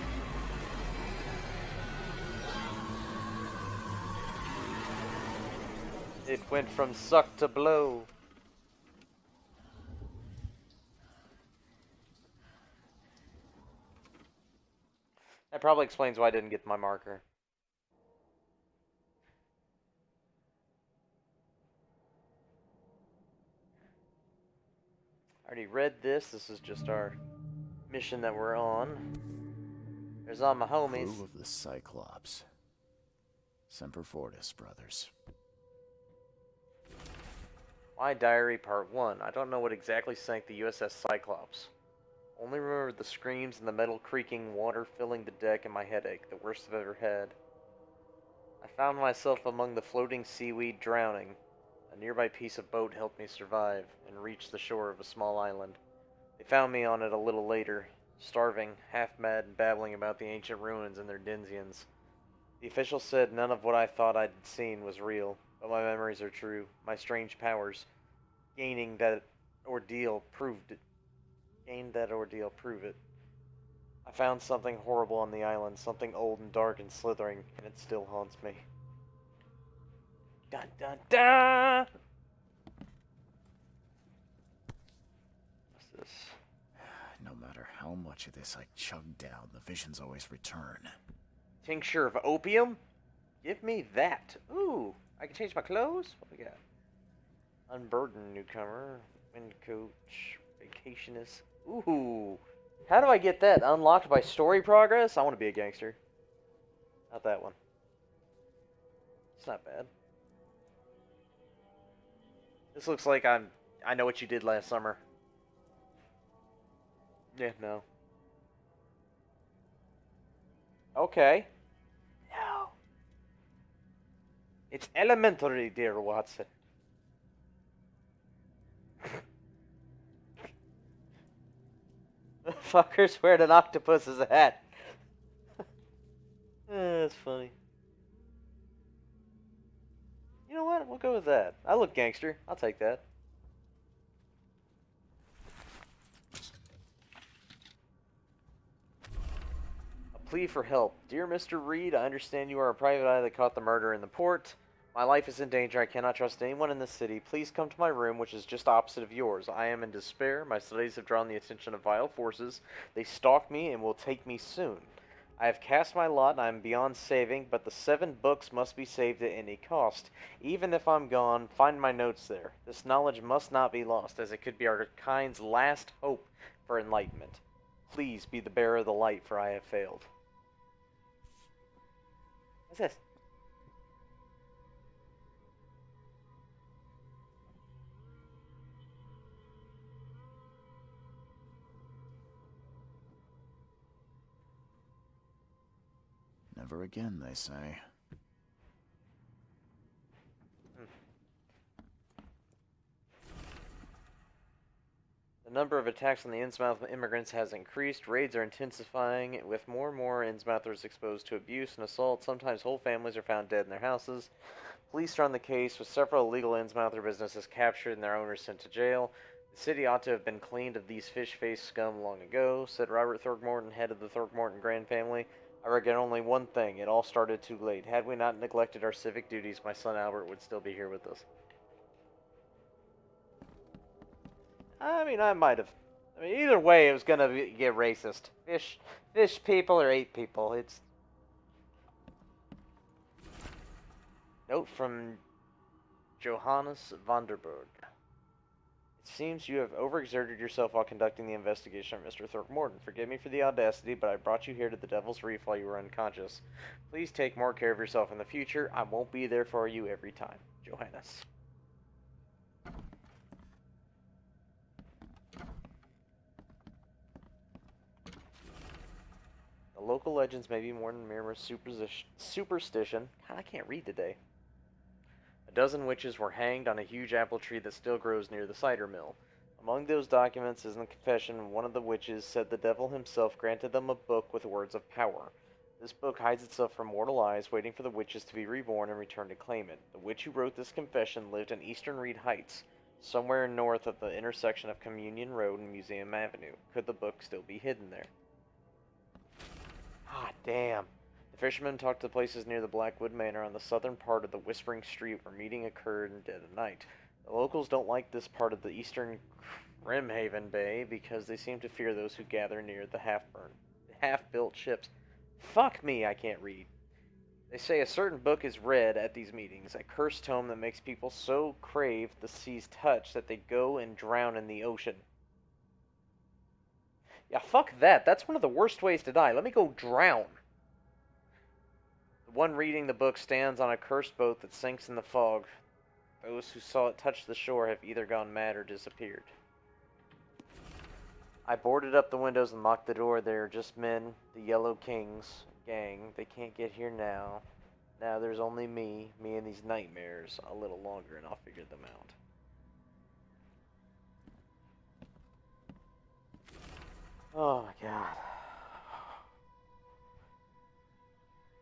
It went from suck to blow. That probably explains why I didn't get my marker. I already read this. This is just our mission that we're on. There's all my homies. Crew of the Cyclops. Semper Fortis, brothers. My Diary Part 1. I don't know what exactly sank the USS Cyclops. Only remember the screams and the metal creaking, water filling the deck, and my headache, the worst I've ever had. I found myself among the floating seaweed, drowning. A nearby piece of boat helped me survive and reach the shore of a small island. They found me on it a little later, starving, half-mad, and babbling about the ancient ruins and their Dinsians. The official said none of what I thought I'd seen was real, but my memories are true. My strange powers, gained that ordeal prove it. I found something horrible on the island, something old and dark and slithering, and it still haunts me. Dun dun dun! What's this? No matter how much of this I chug down, the visions always return. Tincture of opium? Give me that. Ooh, I can change my clothes? What we got? Unburdened newcomer. Wind coach. Vacationist. Ooh. How do I get that? Unlocked by story progress? I want to be a gangster. Not that one. It's not bad. This looks like I know what you did last summer. Yeah, no. Okay. No. It's elementary, dear Watson. The fucker's wearing an octopus's hat. That's funny. You know what? We'll go with that. I look gangster. I'll take that. A plea for help. Dear Mr. Reed, I understand you are a private eye that caught the murder in the port. My life is in danger. I cannot trust anyone in this city. Please come to my room, which is just opposite of yours. I am in despair. My studies have drawn the attention of vile forces. They stalk me and will take me soon. I have cast my lot and I am beyond saving, but the 7 books must be saved at any cost. Even if I'm gone, find my notes there. This knowledge must not be lost, as it could be our kind's last hope for enlightenment. Please be the bearer of the light, for I have failed. What's this? Never again, they say. The number of attacks on the Innsmouth immigrants has increased. Raids are intensifying, with more and more Innsmouthers exposed to abuse and assault. Sometimes whole families are found dead in their houses. Police are on the case, with several illegal Innsmouther businesses captured and their owners sent to jail. The city ought to have been cleaned of these fish-faced scum long ago, said Robert Throckmorton, head of the Throckmorton Grand family. I regret only one thing. It all started too late. Had we not neglected our civic duties, my son Albert would still be here with us. I mean, I might have. I mean, either way, it was gonna get racist. Fish people or ape people. It's. Note from Johannes Vanderberg. It seems you have overexerted yourself while conducting the investigation of Mr. Throckmorton. Forgive me for the audacity, but I brought you here to the Devil's Reef while you were unconscious. Please take more care of yourself in the future. I won't be there for you every time. Johannes. The local legends may be more than mere superstition. God, I can't read today. A dozen witches were hanged on a huge apple tree that still grows near the cider mill. Among those documents is a confession one of the witches said the devil himself granted them a book with words of power. This book hides itself from mortal eyes, waiting for the witches to be reborn and return to claim it. The witch who wrote this confession lived in Eastern Reed Heights, somewhere north of the intersection of Communion Road and Museum Avenue. Could the book still be hidden there? Ah, damn. The fishermen talked to places near the Blackwood Manor on the southern part of the Whispering Street where meeting occurred in dead of night. The locals don't like this part of the eastern Grimhaven Bay because they seem to fear those who gather near the half-built ships. Fuck me, I can't read. They say a certain book is read at these meetings, a cursed tome that makes people so crave the sea's touch that they go and drown in the ocean. Yeah, fuck that. That's one of the worst ways to die. Let me go drown. The one reading the book stands on a cursed boat that sinks in the fog. Those who saw it touch the shore have either gone mad or disappeared. I boarded up the windows and locked the door. They are just men, the Yellow Kings gang. They can't get here now. Now there's only me and these nightmares. A little longer and I'll figure them out. Oh my god.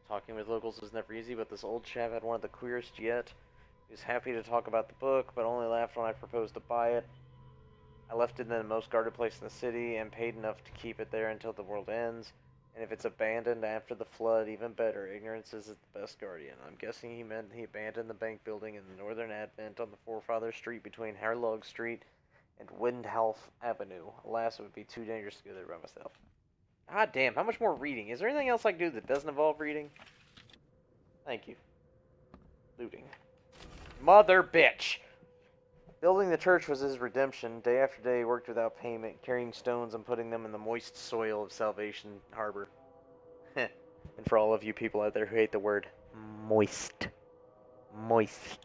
Talking with locals is never easy, but this old chap had one of the queerest yet. He was happy to talk about the book, but only laughed when I proposed to buy it. I left it in the most guarded place in the city and paid enough to keep it there until the world ends. And if it's abandoned after the flood, even better. Ignorance is the best guardian. I'm guessing he meant he abandoned the bank building in the northern advent on the Forefather Street between Harlog Street and Windhalf Avenue. Alas, it would be too dangerous to go there by myself. Ah, damn, how much more reading? Is there anything else I can do that doesn't involve reading? Thank you. Looting. Mother bitch! Building the church was his redemption. Day after day he worked without payment, carrying stones and putting them in the moist soil of Salvation Harbor. And for all of you people out there who hate the word moist. Moist.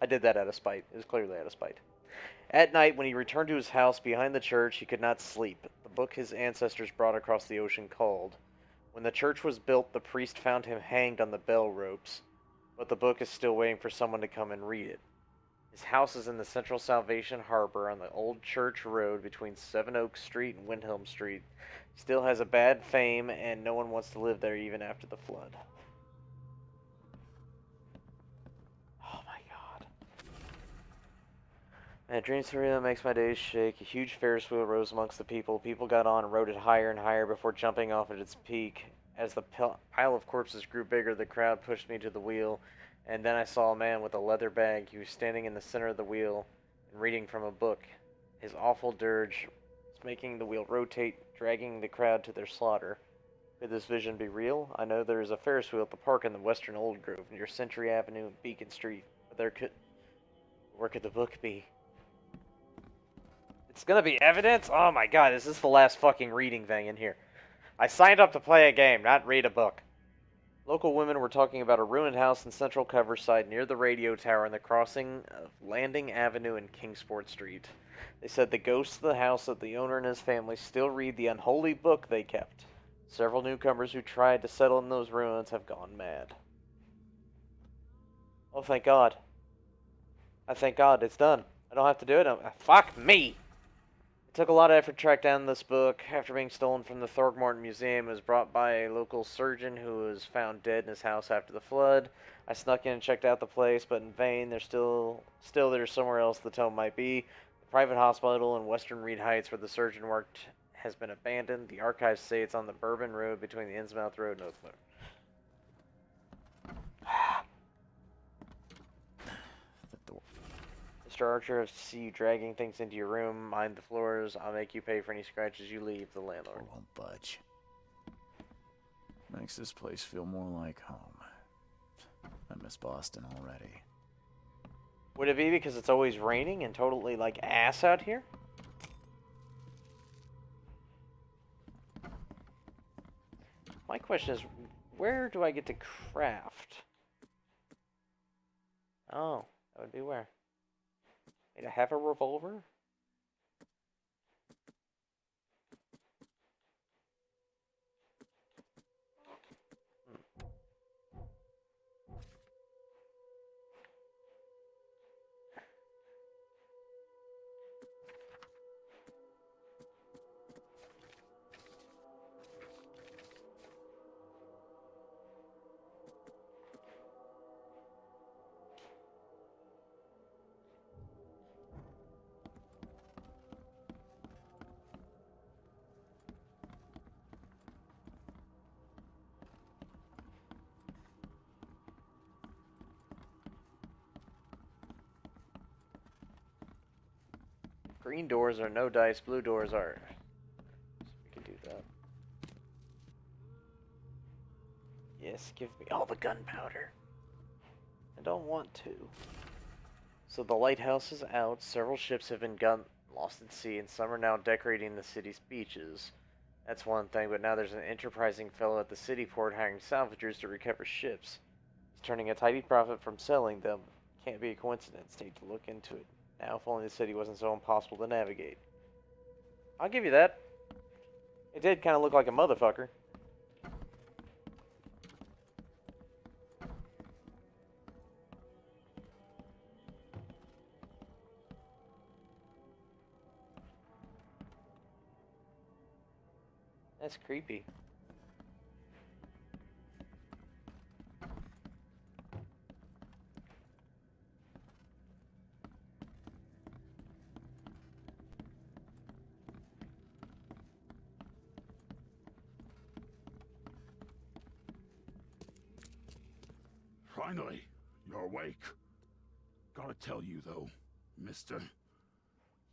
I did that out of spite. It was clearly out of spite. At night, when he returned to his house behind the church, he could not sleep. The book his ancestors brought across the ocean called. When the church was built, the priest found him hanged on the bell ropes, but the book is still waiting for someone to come and read it. His house is in the Central Salvation Harbor on the Old Church Road between Seven Oaks Street and Windhelm Street. Still has a bad fame, and no one wants to live there even after the flood. Oh my god. Man, dreams through that makes my days shake. A huge Ferris wheel rose amongst the people. People got on and rode it higher and higher before jumping off at its peak. As the pile of corpses grew bigger, the crowd pushed me to the wheel. And then I saw a man with a leather bag. He was standing in the center of the wheel and reading from a book. His awful dirge was making the wheel rotate, dragging the crowd to their slaughter. Could this vision be real? I know there is a Ferris wheel at the park in the western Old Grove, near Century Avenue and Beacon Street. But where could the book be? It's gonna be evidence? Oh my god, is this the last fucking reading thing in here? I signed up to play a game, not read a book. Local women were talking about a ruined house in Central Coverside near the radio tower and the crossing of Landing Avenue and Kingsport Street. They said the ghosts of the house that the owner and his family still read the unholy book they kept. Several newcomers who tried to settle in those ruins have gone mad. Oh, thank God. I thank God it's done. I don't have to do it. Fuck me! It took a lot of effort to track down this book. After being stolen from the Throckmorton Museum, it was brought by a local surgeon who was found dead in his house after the flood. I snuck in and checked out the place, but in vain. There's still there's somewhere else the tome might be. The private hospital in Western Reed Heights where the surgeon worked has been abandoned. The archives say it's on the Bourbon Road between the Innsmouth Road and Oakmont. Mr. Archer, I see you dragging things into your room. Mind the floors. I'll make you pay for any scratches you leave, the landlord. I won't budge. Makes this place feel more like home. I miss Boston already. Would it be because it's always raining and totally like ass out here? My question is, where do I get to craft? Oh, that would be where? Wait, I have a revolver? Green doors are no dice, blue doors are. So we can do that. Yes, give me all the gunpowder. I don't want to. So the lighthouse is out, several ships have been lost at sea, and some are now decorating the city's beaches. That's one thing, but now there's an enterprising fellow at the city port hiring salvagers to recover ships. He's turning a tidy profit from selling them. Can't be a coincidence. Need to look into it. Now, if only the city wasn't so impossible to navigate. I'll give you that. It did kind of look like a motherfucker. That's creepy. Finally, you're awake. Gotta tell you, though, mister.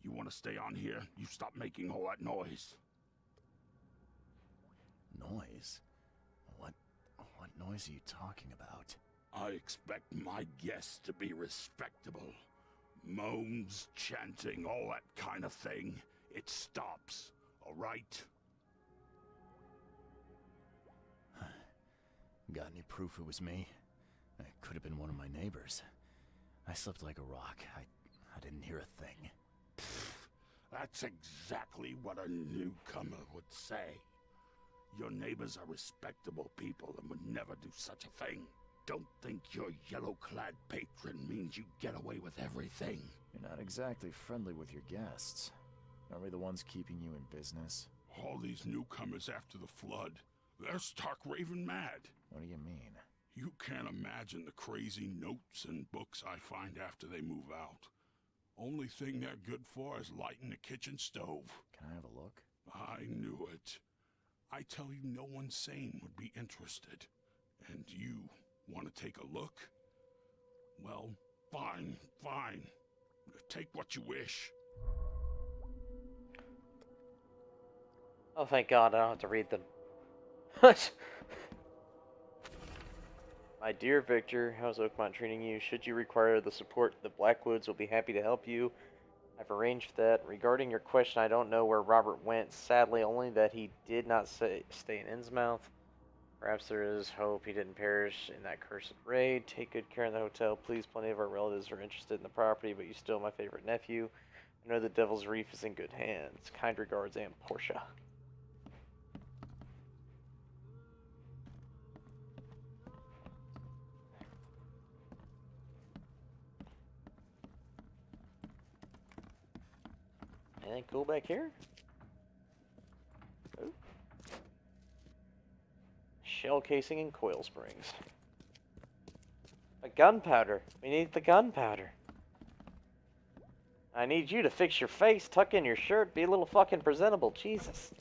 You want to stay on here, you stop making all that noise. Noise? What noise are you talking about? I expect my guests to be respectable. Moans, chanting, all that kind of thing. It stops, all right? Got any proof it was me? It could have been one of my neighbors. I slept like a rock. I didn't hear a thing. That's exactly what a newcomer would say. Your neighbors are respectable people and would never do such a thing. Don't think your yellow-clad patron means you get away with everything. You're not exactly friendly with your guests. Are we the ones keeping you in business? All these newcomers after the flood, they're stark raving mad. What do you mean? You can't imagine the crazy notes and books I find after they move out. Only thing they're good for is lighting the kitchen stove. Can I have a look? I knew it. I tell you, no one sane would be interested. And you want to take a look? Well, fine. Take what you wish. Oh, thank God, I don't have to read them. My dear Victor, how's Oakmont treating you? Should you require the support, the Blackwoods will be happy to help you. I've arranged that. Regarding your question, I don't know where Robert went. Sadly, only that he did not stay in Innsmouth. Perhaps there is hope he didn't perish in that cursed raid. Take good care in the hotel, please. Plenty of our relatives are interested in the property, but you're still my favorite nephew. I know the Devil's Reef is in good hands. Kind regards, Aunt Portia. Anything cool back here? Ooh. Shell casing and coil springs. A gunpowder. We need the gunpowder. I need you to fix your face, tuck in your shirt, be a little fucking presentable. Jesus.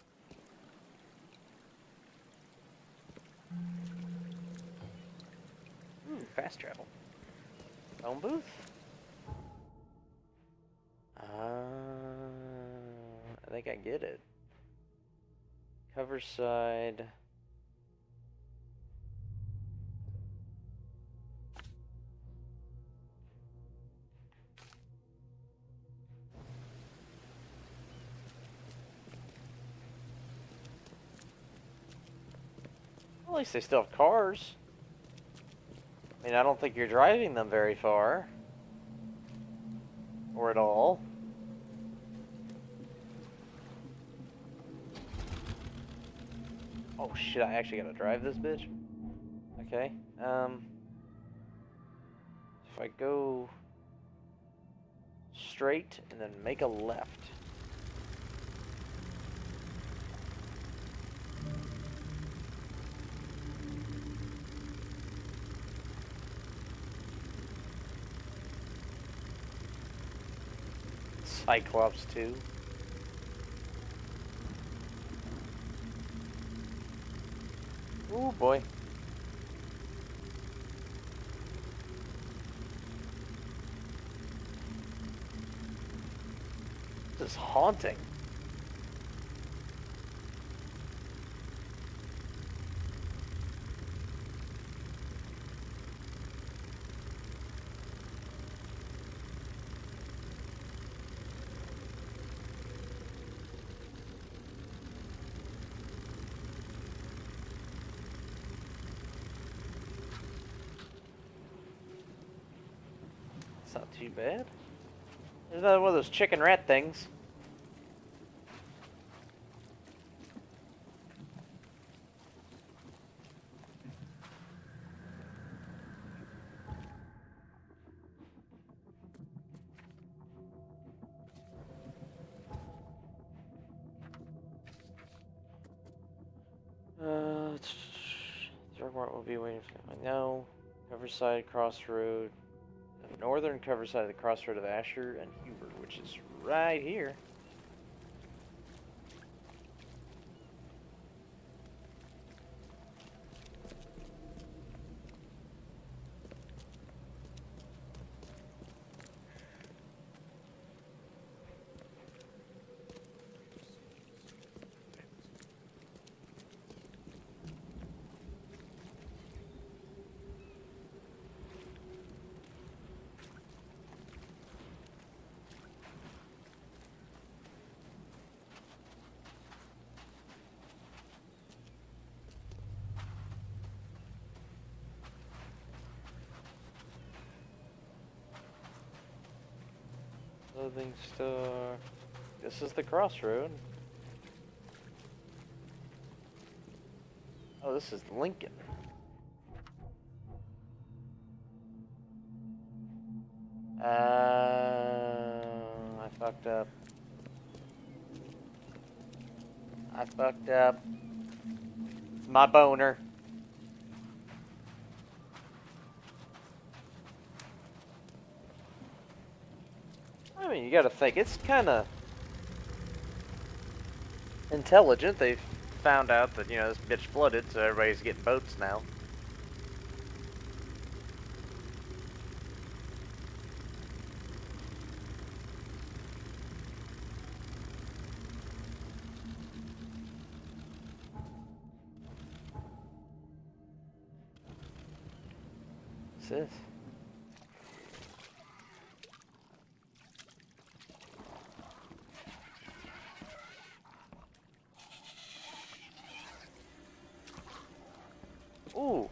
Fast travel. Phone booth? I think I get it. Cover side. Well, at least they still have cars. I mean, I don't think you're driving them very far. Or at all. Oh shit, I actually gotta drive this bitch? Okay, if I go straight and then make a left. Cyclops 2. Ooh boy. is haunting. It's not too bad. There's another one of those chicken rat things. Drug mart will be waiting for me. No. Coverside Crossroad. The northern coverside of the crossroad of Asher and Hubert, which is right here. Clothing store. This is the crossroad. Oh, this is Lincoln. I fucked up. I fucked up. It's my boner. I mean, you gotta think, it's kinda intelligent. They've found out that, you know, this bitch flooded, so everybody's getting boats now. What's this? Ooh.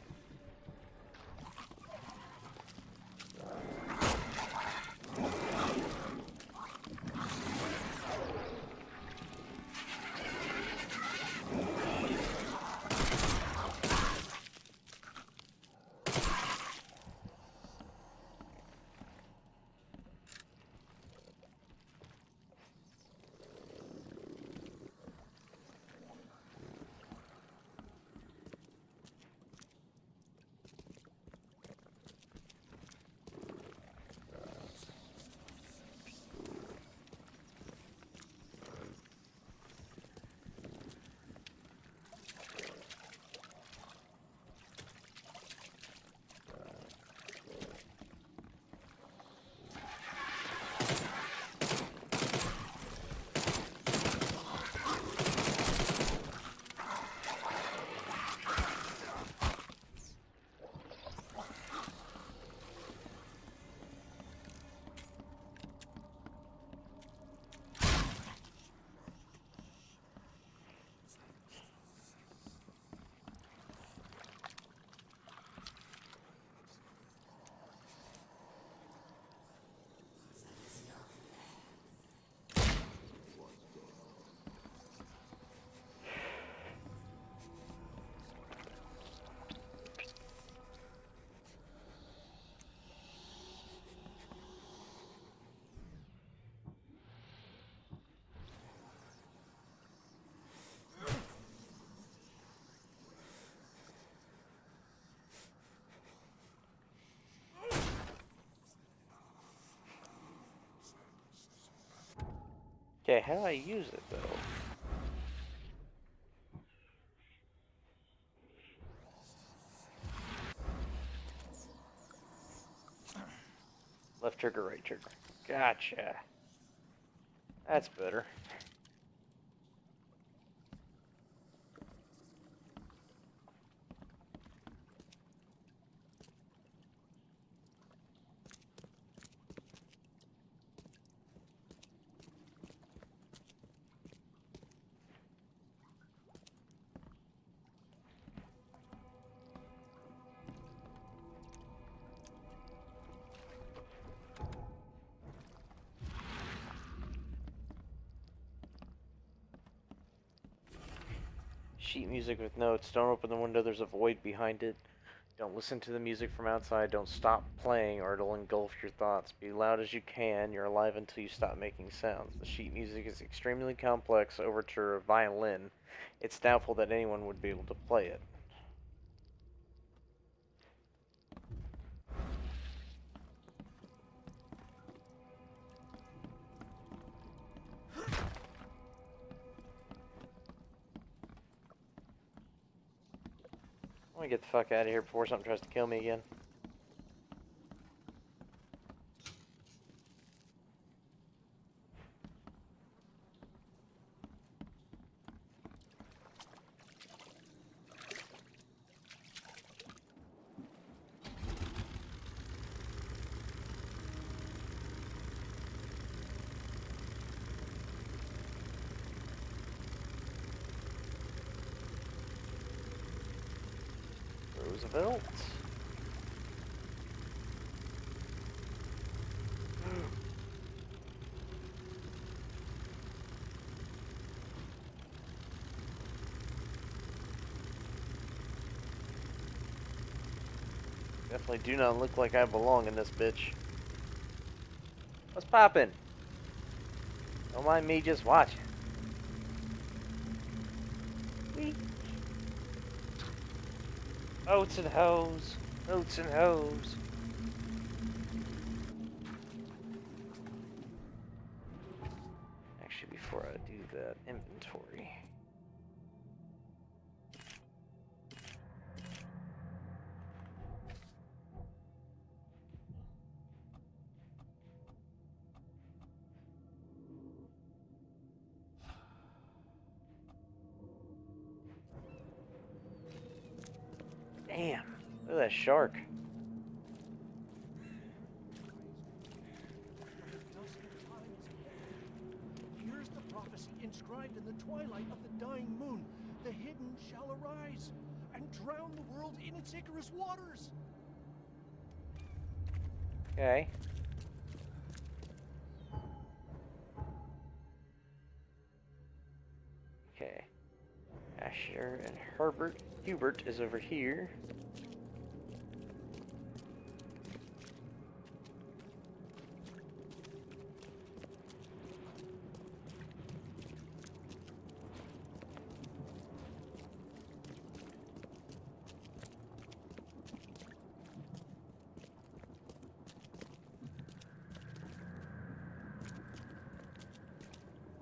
Okay, how do I use it, though? Left trigger, right trigger. Gotcha. That's better. Sheet music with notes. Don't open the window, there's a void behind it. Don't listen to the music from outside. Don't stop playing or it'll engulf your thoughts. Be loud as you can. You're alive until you stop making sounds. The sheet music is extremely complex overture of violin. It's doubtful that anyone would be able to play it. I want to get the fuck out of here before something tries to kill me again. Roosevelt? Definitely do not look like I belong in this bitch. What's poppin'? Don't mind me just watching. Whee. Oats and hoes. Oats and hoes. Actually, before I do that, inventory. Damn, look at that shark. Here's the prophecy inscribed in the twilight of the dying moon. The hidden shall arise and drown the world in its Icarus waters. Okay. Okay. Asher and Hubert is over here.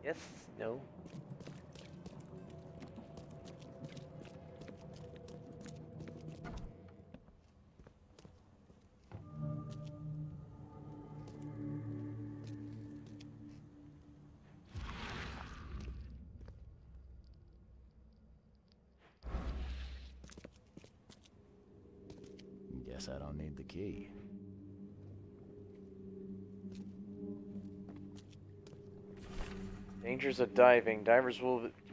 Yes, no. Guess I don't need the key. Dangers of diving. Divers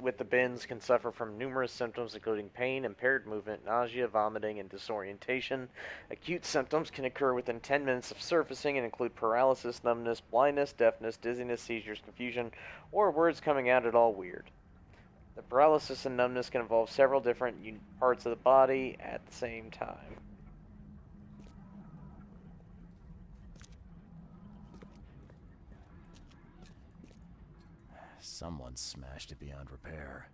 with the bends can suffer from numerous symptoms including pain, impaired movement, nausea, vomiting, and disorientation. Acute symptoms can occur within 10 minutes of surfacing and include paralysis, numbness, blindness, deafness, dizziness, seizures, confusion, or words coming out at all weird. The paralysis and numbness can involve several different parts of the body at the same time. Someone smashed it beyond repair.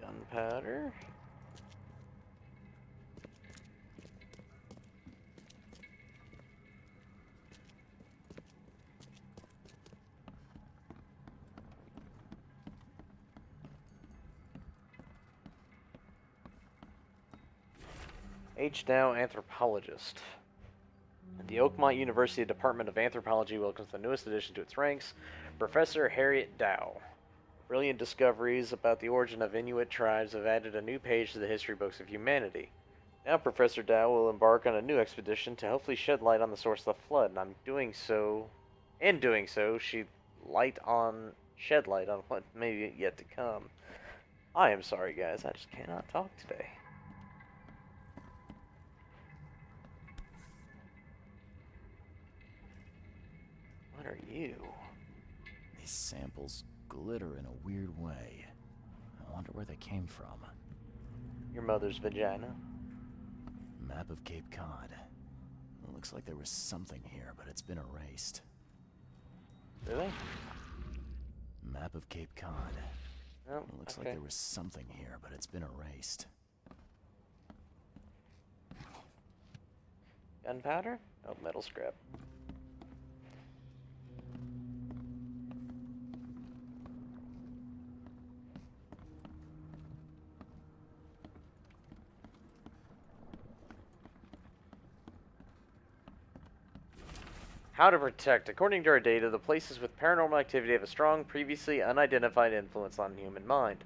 Gunpowder. H. Dow, anthropologist. The Oakmont University Department of Anthropology welcomes the newest addition to its ranks, Professor Harriet Dow. Brilliant discoveries about the origin of Inuit tribes have added a new page to the history books of humanity. Now Professor Dow will embark on a new expedition to hopefully shed light on the source of the flood, and in doing so, shed light on what may be yet to come. I am sorry, guys, I just cannot talk today. What are you? These samples glitter in a weird way. I wonder where they came from. Your mother's vagina? Map of Cape Cod. It looks like there was something here, but it's been erased. Really? Map of Cape Cod. Oh, it looks like there was something here, but it's been erased. Gunpowder? Oh, metal scrap. How to protect. According to our data, the places with paranormal activity have a strong, previously unidentified influence on the human mind.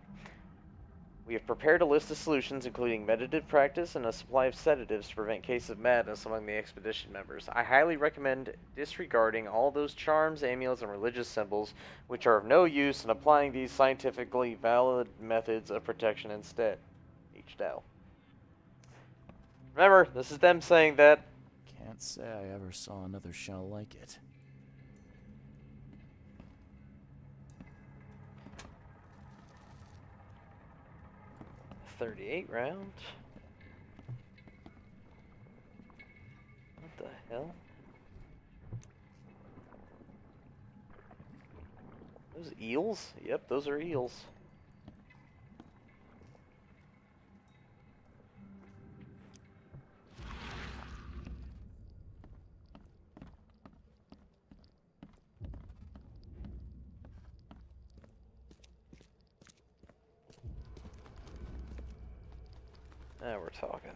We have prepared a list of solutions, including meditative practice and a supply of sedatives to prevent cases of madness among the expedition members. I highly recommend disregarding all those charms, amulets, and religious symbols, which are of no use, and applying these scientifically valid methods of protection instead. H. Dow. Remember, this is them saying that. Can't say I ever saw another shell like it. .38 round. What the hell? Those eels? Yep, those are eels. Now we're talking.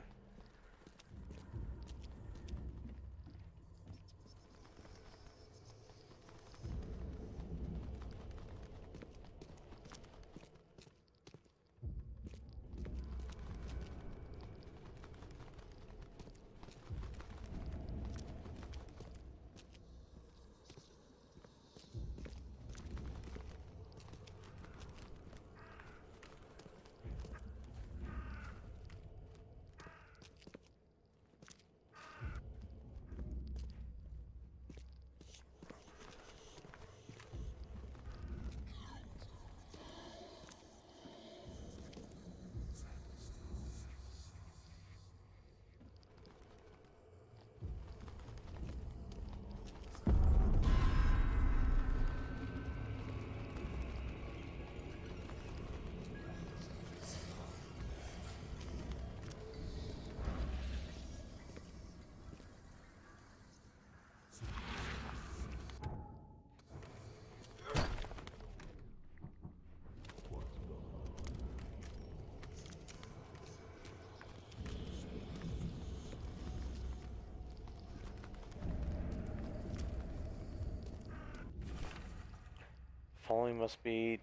Following must be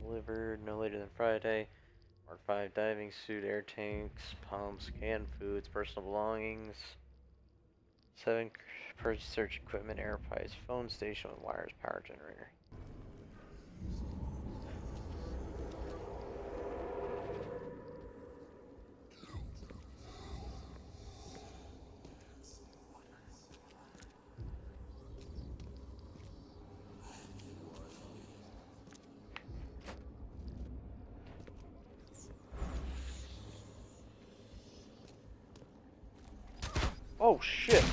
delivered no later than Friday. Mark 5 diving suit, air tanks, pumps, canned foods, personal belongings. 7 purchase search equipment, air pipes, phone station with wires, power generator. Oh shit!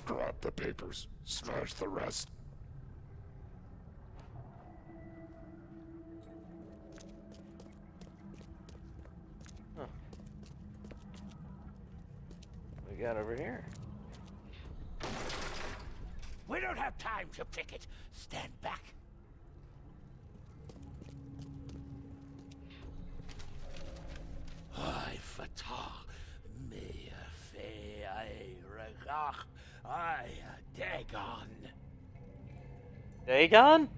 Grab the papers. Smash the rest. Huh. What we got over here? We don't have time to picket. Stand back. I fatah me fe I regach I Dagon. Dagon?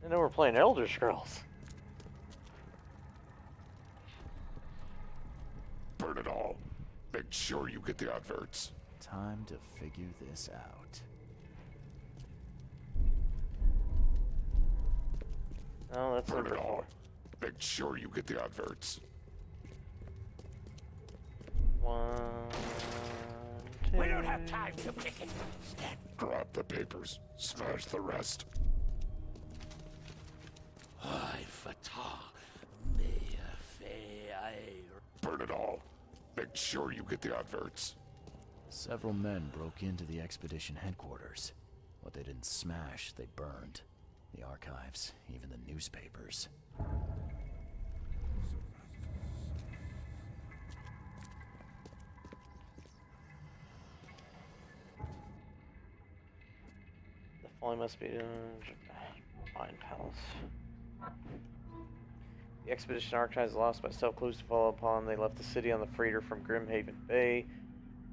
I know we're playing Elder Scrolls. Burn it all. Make sure you get the adverts. Time to figure this out. Oh, that's Burn number it all. 4. Make sure you get the adverts. 1, 2. We don't have time to picket. Stand. Grab the papers. Smash the rest. I fatah me fe I. Burn it all. Make sure you get the adverts. Several men broke into the expedition headquarters. What they didn't smash, they burned. The archives, even the newspapers. The following must be in Mine Palace. The expedition archives lost by stealth clues to follow upon. They left the city on the freighter from Grimhaven Bay.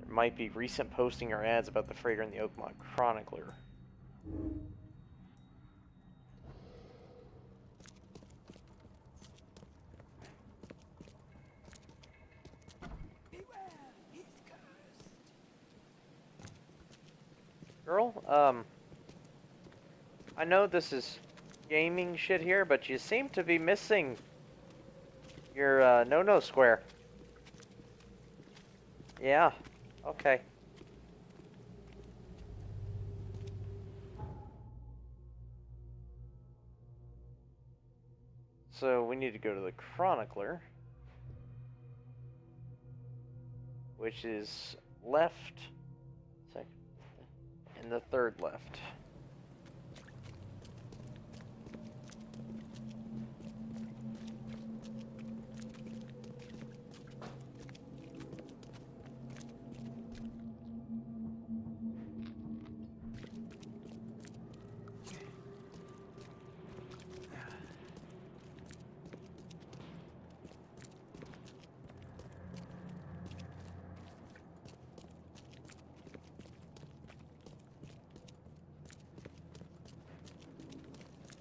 There might be recent posting or ads about the freighter in the Oakmont Chronicler. Girl, I know this is gaming shit here, but you seem to be missing your no-no square. Yeah, okay. So we need to go to the Chronicler, which is left, and the third left.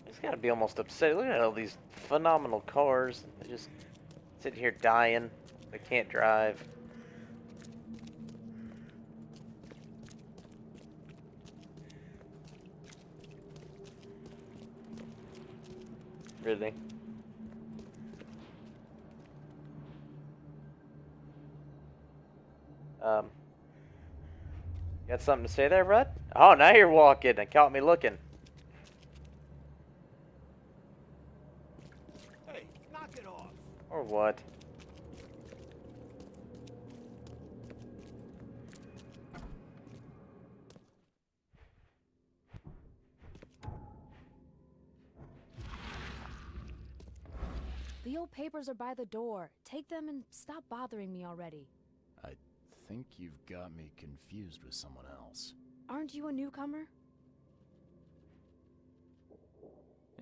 He's got to be almost upset. Look at all these phenomenal cars. They just sit here dying. They can't drive. Really? Got something to say there, bud? Oh, now you're walking and caught me looking. Hey, knock it off. Or what? The old papers are by the door. Take them and stop bothering me already. I think you've got me confused with someone else. Aren't you a newcomer?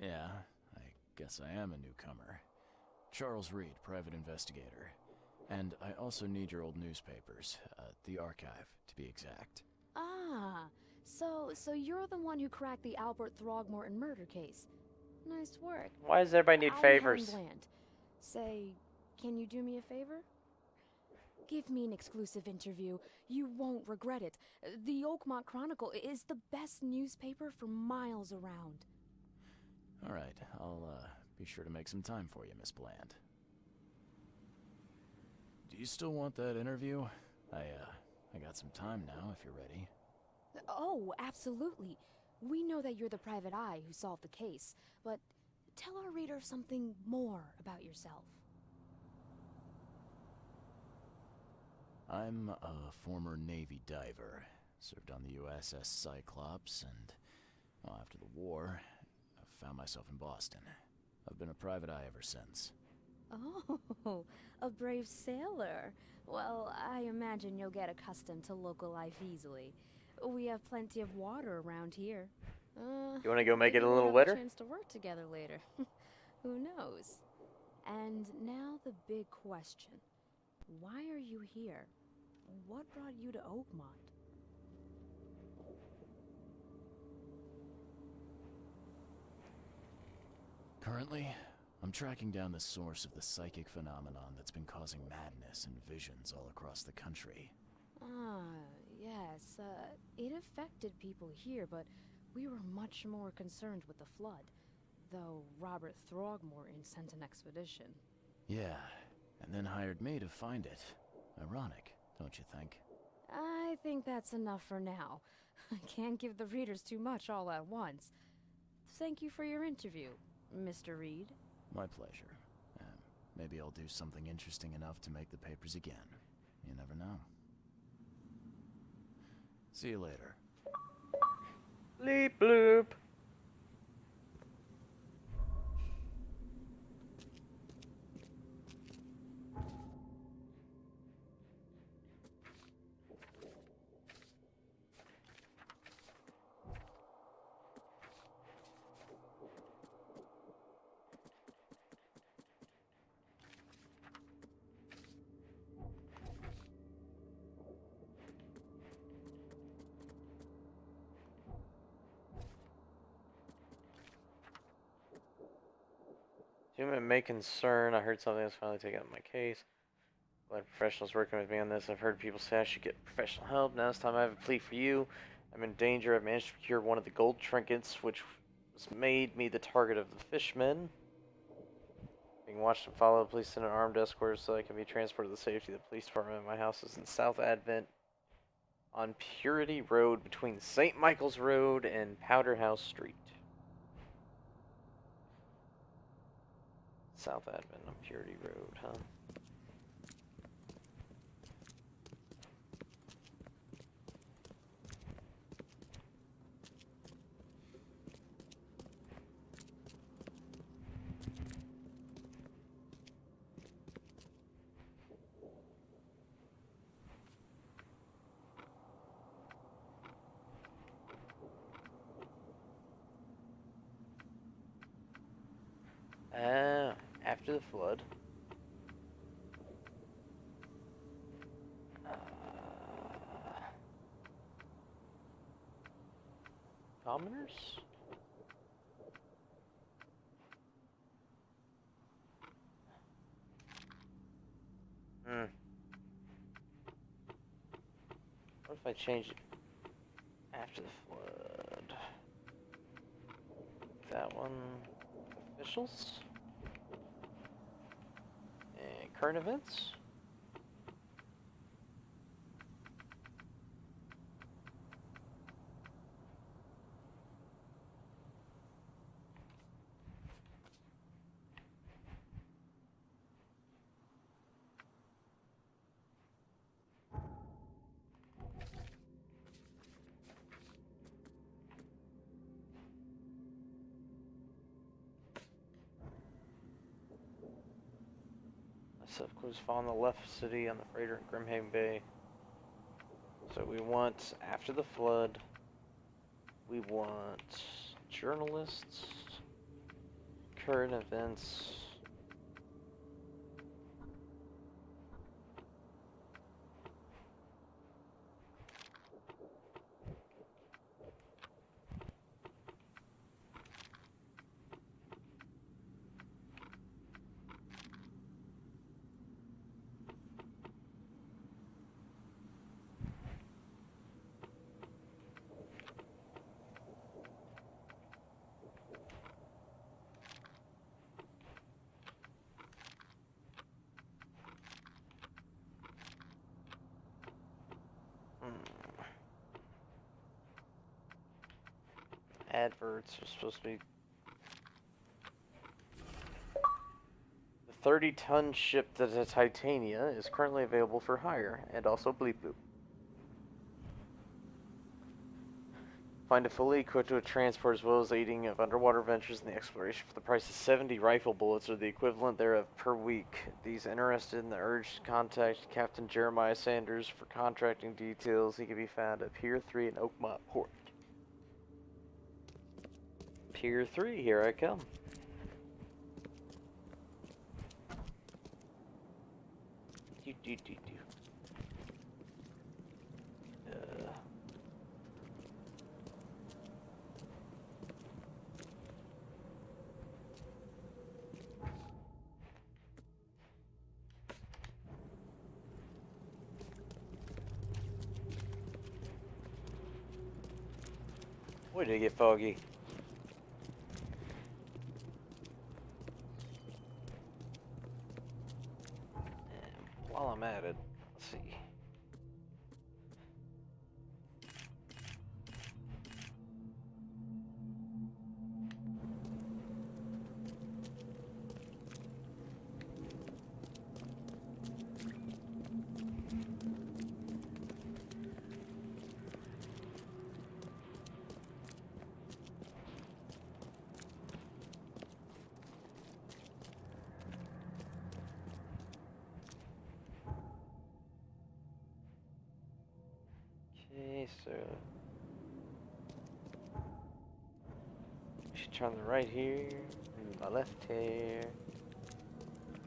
Yeah, I guess I am a newcomer. Charles Reed, private investigator. And I also need your old newspapers, the archive, to be exact. Ah, so you're the one who cracked the Albert Throgmorton murder case. Nice work. Why does everybody need I'm favors? Helen Bland. Say, can you do me a favor? Give me an exclusive interview. You won't regret it. The Oakmont Chronicle is the best newspaper for miles around. All right, I'll be sure to make some time for you, Miss Bland. Do you still want that interview? I got some time now, if you're ready. Oh, absolutely. We know that you're the private eye who solved the case, but tell our reader something more about yourself. I'm a former Navy diver. Served on the USS Cyclops, and well, after the war, I found myself in Boston. I've been a private eye ever since. Oh, a brave sailor. Well, I imagine you'll get accustomed to local life easily. We have plenty of water around here. You want to go make it Maybe a we'll little have wetter? a chance to work together later. Who knows? And now the big question. Why are you here? What brought you to Oakmont? Currently, I'm tracking down the source of the psychic phenomenon that's been causing madness and visions all across the country. Yes, it affected people here, but we were much more concerned with the flood. Though Robert Throgmorton sent an expedition. Yeah, and then hired me to find it. Ironic, don't you think? I think that's enough for now. I can't give the readers too much all at once. Thank you for your interview, Mr. Reed. My pleasure. Maybe I'll do something interesting enough to make the papers again. You never know. See you later. Bleep bloop. Human may concern. I heard something that's finally taken up my case. Glad professionals working with me on this. I've heard people say I should get professional help. Now it's time I have a plea for you. I'm in danger. I've managed to procure one of the gold trinkets, which was made me the target of the fishmen. Being watched and followed, police sent an armed escort so I can be transported to the safety of the police department. My house is in South Advent on Purity Road between St. Michael's Road and Powder House Street. South Advent on Purity Road, huh? After the flood. Commoners? What if I change it after the flood? That one. Officials? And current events? Subclues fall on the left city on the freighter in Grimhaven Bay. So we want after the flood. We want journalists, current events. Adverts are supposed to be the 30-ton ship to the Titania is currently available for hire, and also Bleep Boop. Find it fully equipped with transport as well as aiding of underwater ventures in the exploration for the price of 70 rifle bullets or the equivalent thereof per week. These interested in the urge to contact Captain Jeremiah Sanders for contracting details. He can be found at Pier 3 in Oakmont Port. Pier 3, here I come. Boy, did it get foggy. And while I'm at it, let's see. Okay, so should turn the right here, and my left here.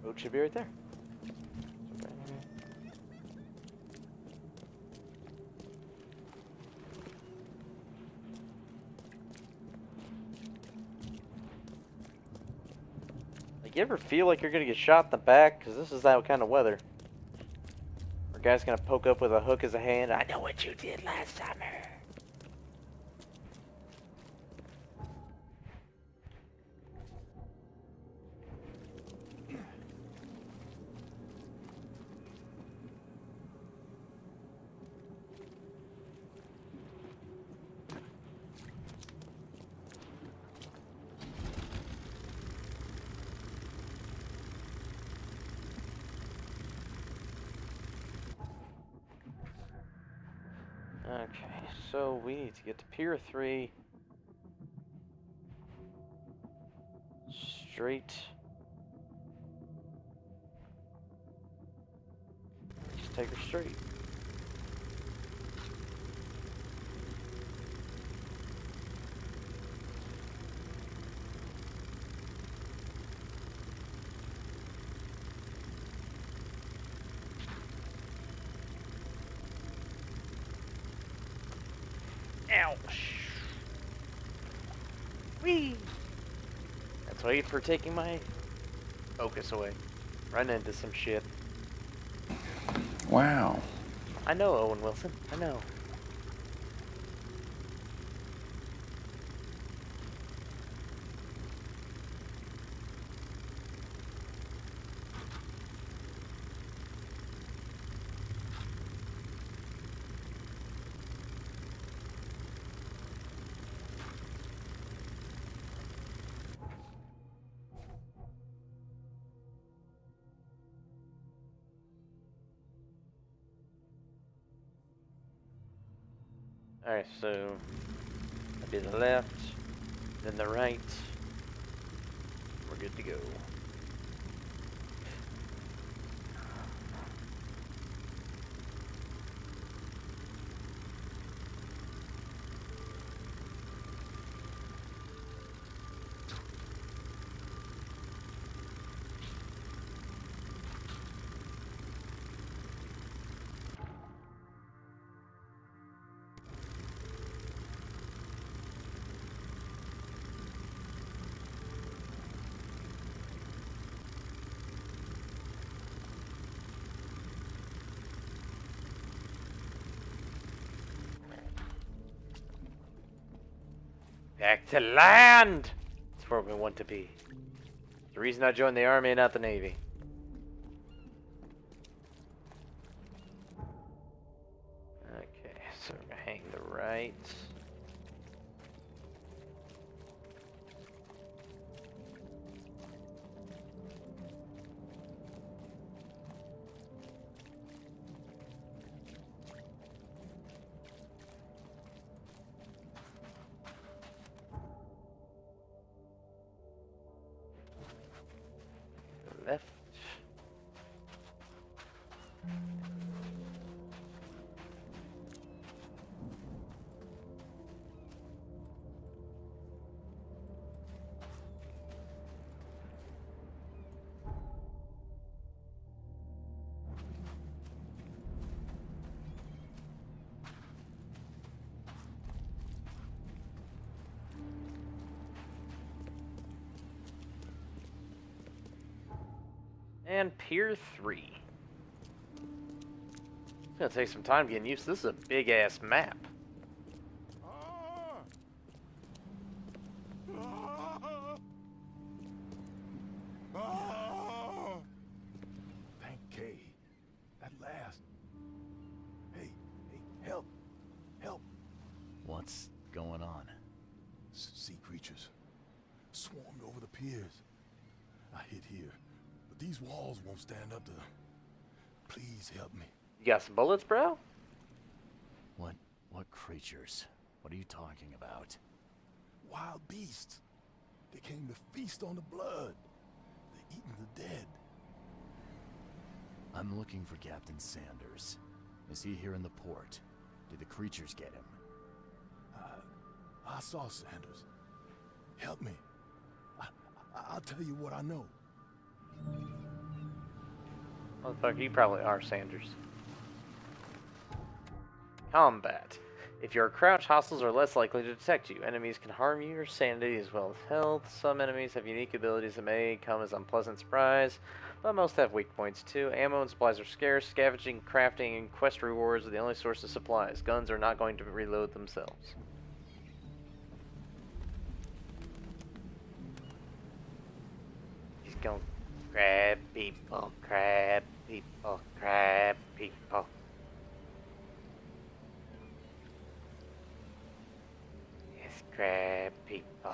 Boat should be right there. Right here. Like, you ever feel like you're gonna get shot in the back? Cause this is that kind of weather. Or guy's gonna poke up with a hook as a hand. I know what you did last summer. Okay, so we need to get to Pier 3. Straight. Just take her straight. Ouch. Whee! That's why for taking my focus away. Run into some shit. Wow. I know, Owen Wilson. I know. Alright, so I do the left, then the right. We're good to go. Back to land! That's where we want to be. The reason I joined the Army and not the Navy. Okay, so we're gonna hang the right. F. And Pier 3. It's gonna take some time getting used to this. Is a big ass map. Thank Kay. At last. Hey, help. Help. What's going on? Sea creatures. Swarmed over the piers. I hid here, but these walls won't stand up to them. Please help me. You got some bullets, bro? What creatures? What are you talking about? Wild beasts. They came to feast on the blood. They're eating the dead. I'm looking for Captain Sanders. Is he here in the port? Did the creatures get him? I saw Sanders. Help me. I'll tell you what I know. Motherfucker, you probably are Sanders. Combat. If you're crouched, hostiles are less likely to detect you. Enemies can harm your sanity as well as health. Some enemies have unique abilities that may come as unpleasant surprise, but most have weak points too. Ammo and supplies are scarce. Scavenging, crafting, and quest rewards are the only source of supplies. Guns are not going to reload themselves. He's going grab people, crab people, crab people. Yes, crab people.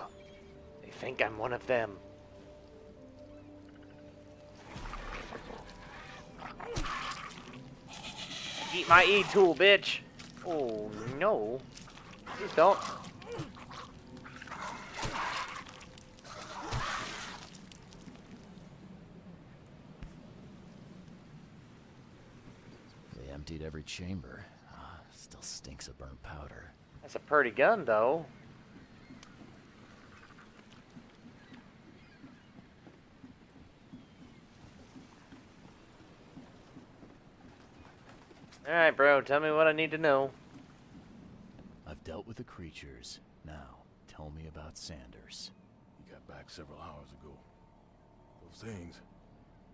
They think I'm one of them. Eat my E-tool, bitch! Oh, no. Please don't. They emptied every chamber. Still stinks of burnt powder. That's a pretty gun, though. Alright, bro, tell me what I need to know. I've dealt with the creatures. Now, tell me about Sanders. He got back several hours ago. Those things,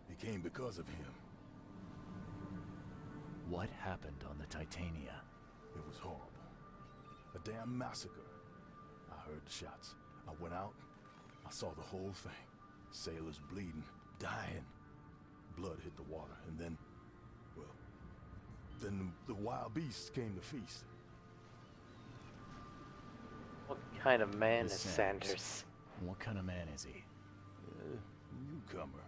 they came because of him. What happened on the Titania? It was horrible. A damn massacre. I heard the shots. I went out. I saw the whole thing. Sailors bleeding, dying. Blood hit the water, and then, well, then the wild beasts came to feast. What kind of man This is Sanders. Sanders? What kind of man is he? Newcomer.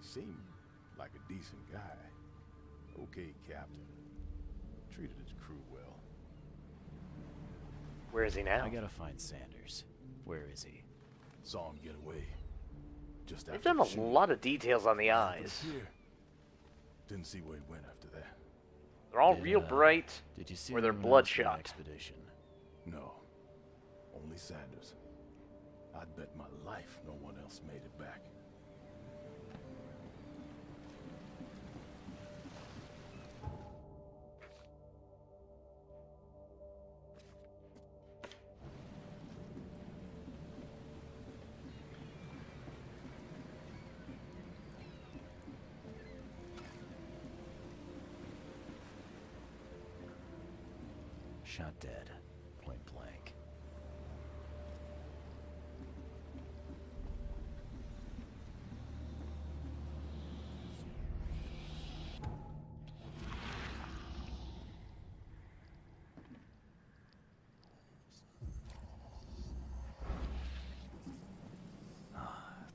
Seemed like a decent guy. Okay, Captain. Treated his crew well. Where is he now? I gotta find Sanders. Where is he? Saw him get away. Just after They've done the a shooting. lot of details on the Over eyes. the pier. Didn't see where he went after that. They're all Did, real bright, Did you see or they're anyone else from the bloodshot. expedition? No. Only Sanders. I'd bet my life no one else made it back. Shot dead. Point blank.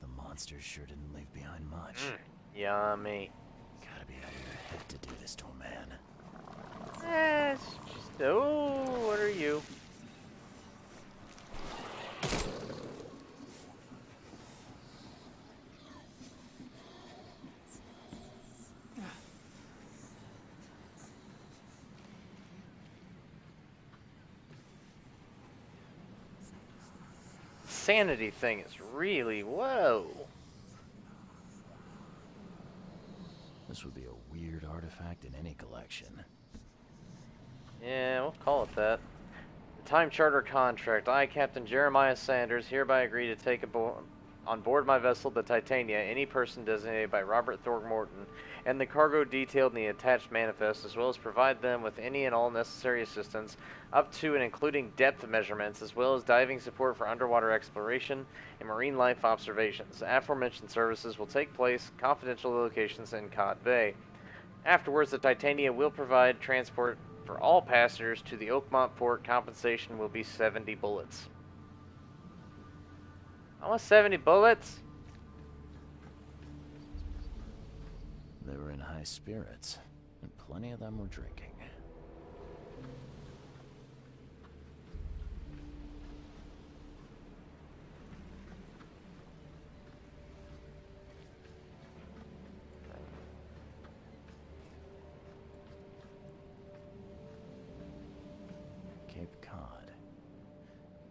The monsters sure didn't leave behind much. Yummy. Gotta be out of your head to do this to a man. It's just... Oh, what are you? insanity thing is really... Whoa. This would be a weird artifact in any collection. Yeah, we'll call it that. The time charter contract. I, Captain Jeremiah Sanders, hereby agree to take on board my vessel, the Titania, any person designated by Robert Throckmorton, and the cargo detailed in the attached manifest, as well as provide them with any and all necessary assistance, up to and including depth measurements, as well as diving support for underwater exploration and marine life observations. Aforementioned services will take place confidential locations in Cod Bay. Afterwards, the Titania will provide transport for all passengers to the Oakmont port. Compensation will be 70 bullets. I want 70 bullets. They were in high spirits, and plenty of them were drinking. Cape Cod.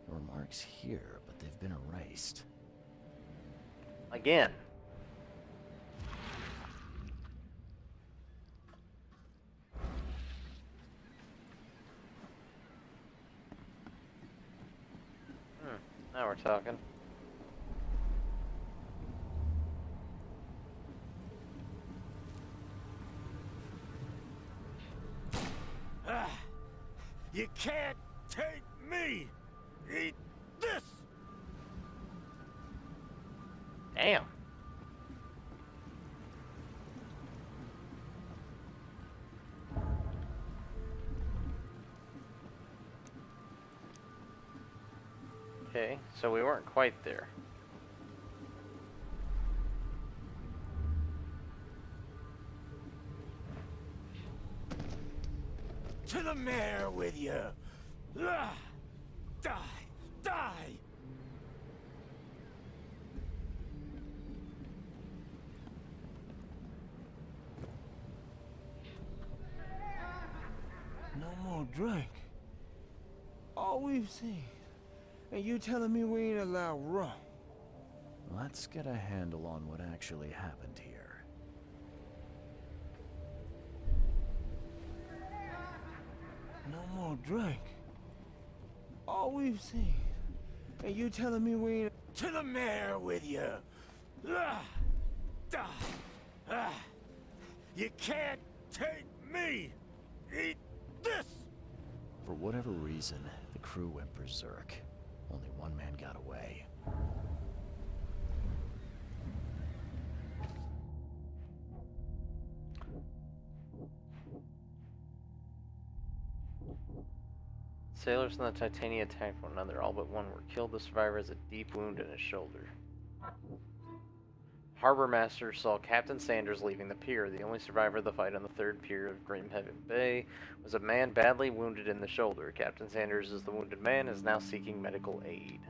There were marks here, but they've been erased. Again. Now we're talking. You can't take me! Eat this! Damn. Okay, so we weren't quite there. To the mayor with you! Die! Die! No more drink. All we've seen. And you telling me we ain't allowed rum? Let's get a handle on what actually happened here. No more drink. All we've seen. And you telling me we ain't... To the mayor with you! Die! You can't take me! Eat this! For whatever reason, the crew went berserk. Only one man got away. Sailors on the Titania attacked one another. All but one were killed. The survivor has a deep wound in his shoulder. Harbor Master saw Captain Sanders leaving the pier. The only survivor of the fight on the third pier of Grimhaven Bay was a man badly wounded in the shoulder. Captain Sanders is the wounded man and is now seeking medical aid.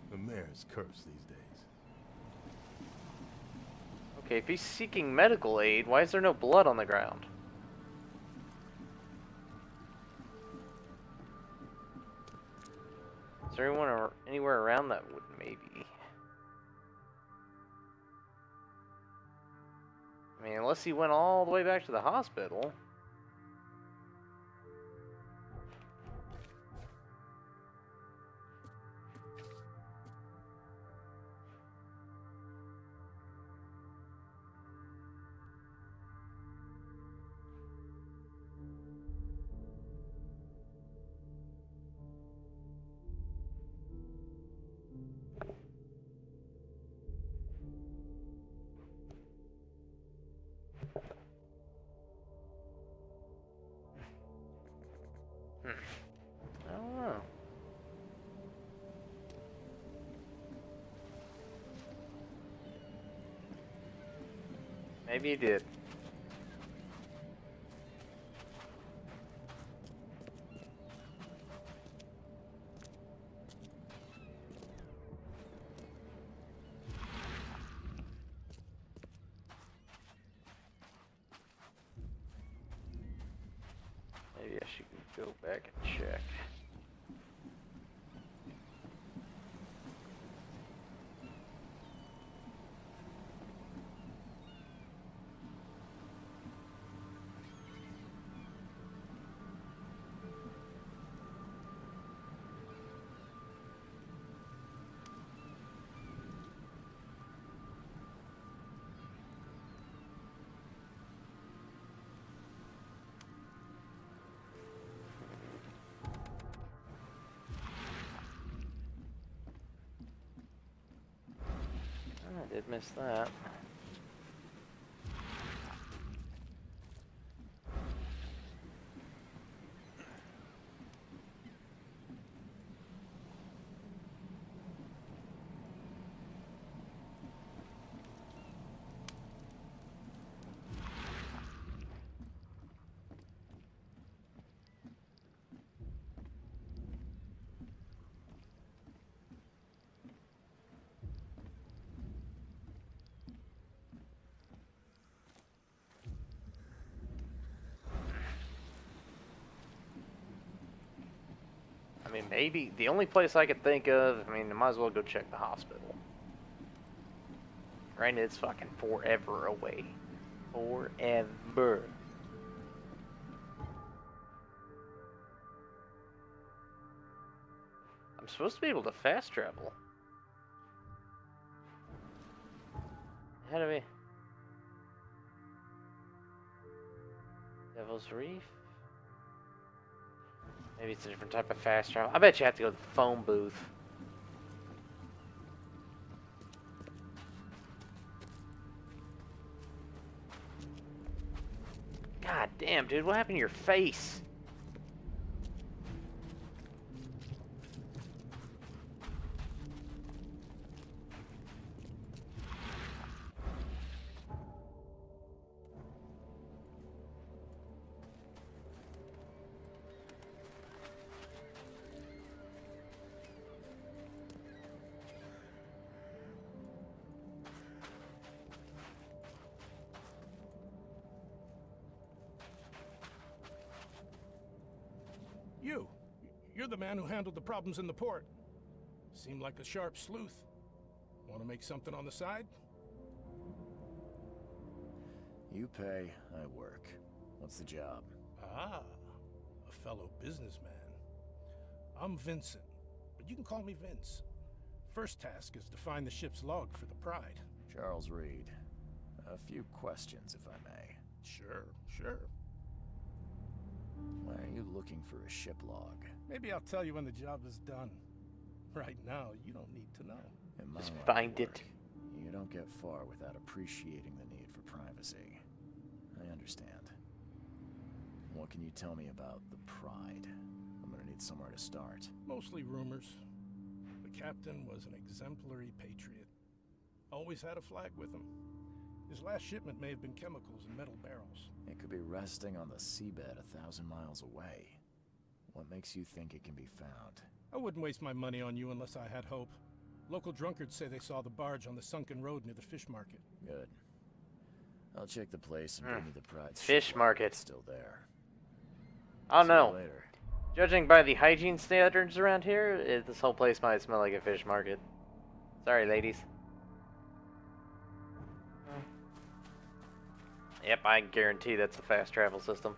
The mayor's cursed these days. Okay, if he's seeking medical aid, why is there no blood on the ground? Is there anyone anywhere around that would maybe? I mean, unless he went all the way back to the hospital. I don't know. Maybe you did. Maybe I should go back and check. I did miss that. I mean, maybe the only place I could think of, I mean, I might as well go check the hospital. Granted, it's fucking forever away. Forever. I'm supposed to be able to fast travel. How do we... Devil's Reef? Maybe it's a different type of fast travel. I bet you have to go to the phone booth. God damn, dude, what happened to your face? You're the man who handled the problems in the port. Seemed like a sharp sleuth. Want to make something on the side? You pay, I work. What's the job? Ah, a fellow businessman. I'm Vincent, but you can call me Vince. First task is to find the ship's log for the Pride. Charles Reed. A few questions, if I may. Sure. Why are you looking for a ship log? Maybe I'll tell you when the job is done. Right now, you don't need to know. In my Just line of find work, it. You don't get far without appreciating the need for privacy. I understand. What can you tell me about the Pride? I'm gonna need somewhere to start. Mostly rumors. The captain was an exemplary patriot. Always had a flag with him. His last shipment may have been chemicals in metal barrels. It could be resting on the seabed 1,000 miles away. What makes you think it can be found? I wouldn't waste my money on you unless I had hope. Local drunkards say they saw the barge on the sunken road near the fish market. Good. I'll check the place and bring you the Pride's Fish ship market. It's still there. Oh See you no. later. Judging by the hygiene standards around here, this whole place might smell like a fish market. Sorry, ladies. Yep, I guarantee that's the fast travel system.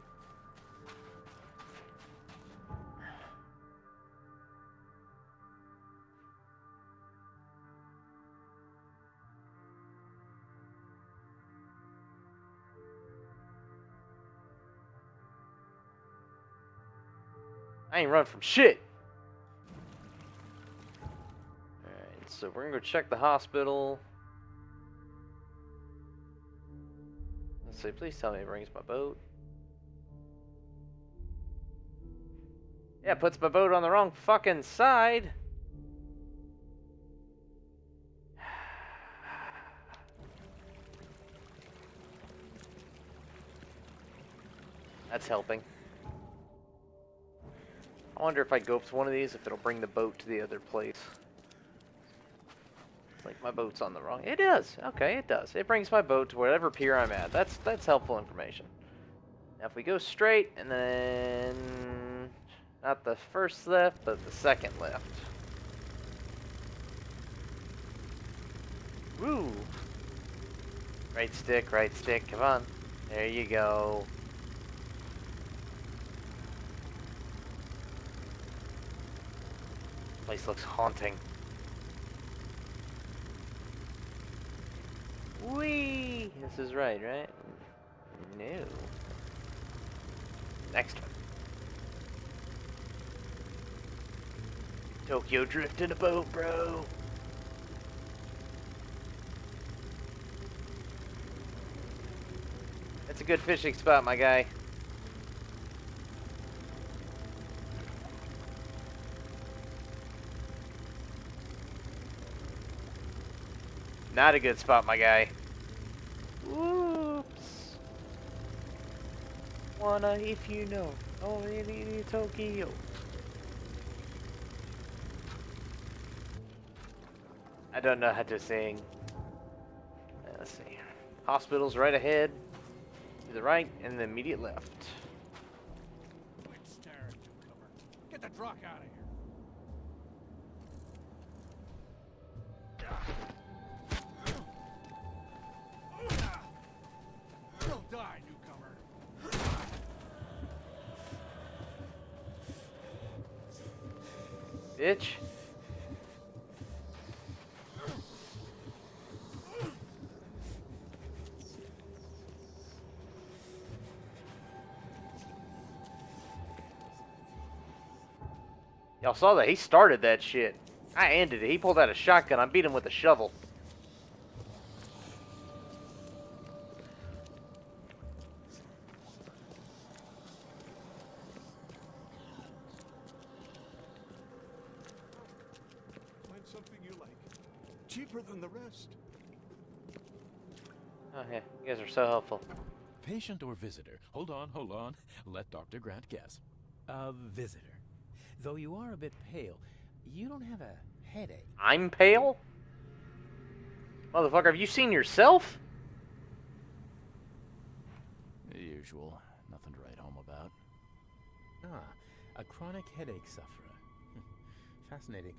I ain't run from shit! Alright, so we're gonna go check the hospital. Let's see, please tell me it brings my boat. Yeah, it puts my boat on the wrong fucking side. That's helping. I wonder if I go up to one of these, if it'll bring the boat to the other place. Like my boat's on the wrong. It does. Okay, it does. It brings my boat to whatever pier I'm at. That's helpful information. Now if we go straight and then not the first left, but the second left. Woo! Right stick, come on. There you go. Place looks haunting. Whee! This is right? No. Next one. Tokyo drift in a boat, bro. That's a good fishing spot, my guy. Not a good spot, my guy. Whoops. Wanna if you know. Oh, in Tokyo. I don't know how to sing. Let's see. Hospital's right ahead. To the right and the immediate left. Quit staring, newcomer. Get the truck out of here. You'll die, newcomer. Bitch. Y'all saw that? He started that shit. I ended it. He pulled out a shotgun. I beat him with a shovel. Find something you like. Cheaper than the rest. Oh yeah, you guys are so helpful. Patient or visitor? Hold on. Let Dr. Grant guess. A visitor. Though you are a bit pale, you don't have a headache. I'm pale? Motherfucker, have you seen yourself? The usual. Nothing to write home about. Ah, a chronic headache sufferer. Fascinating.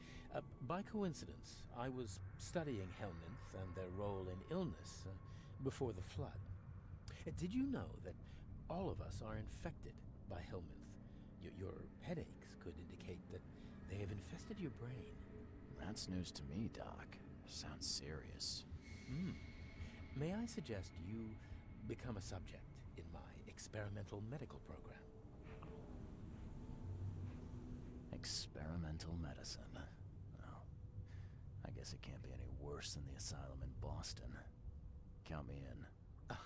By coincidence, I was studying Helminth and their role in illness before the flood. Did you know that all of us are infected by Helminth? Your headaches could indicate that they have infested your brain. That's news to me, Doc. Sounds serious. May I suggest you become a subject in my experimental medical program? Experimental medicine. Oh, I guess it can't be any worse than the asylum in Boston. Count me in.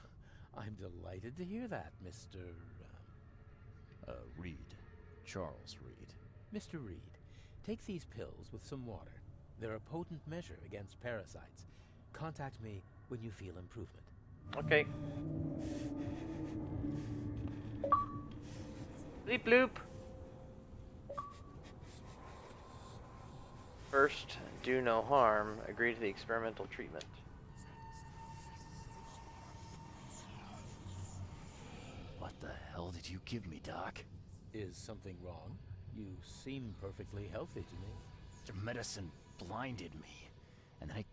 I'm delighted to hear that, Mr. Reed. Charles Reed. Mr. Reed, take these pills with some water. They're a potent measure against parasites. Contact me when you feel improvement. Okay. Bleep bloop. First, do no harm. Agree to the experimental treatment. What the hell did you give me, Doc? Is something wrong? You seem perfectly healthy to me. Your medicine blinded me. And then he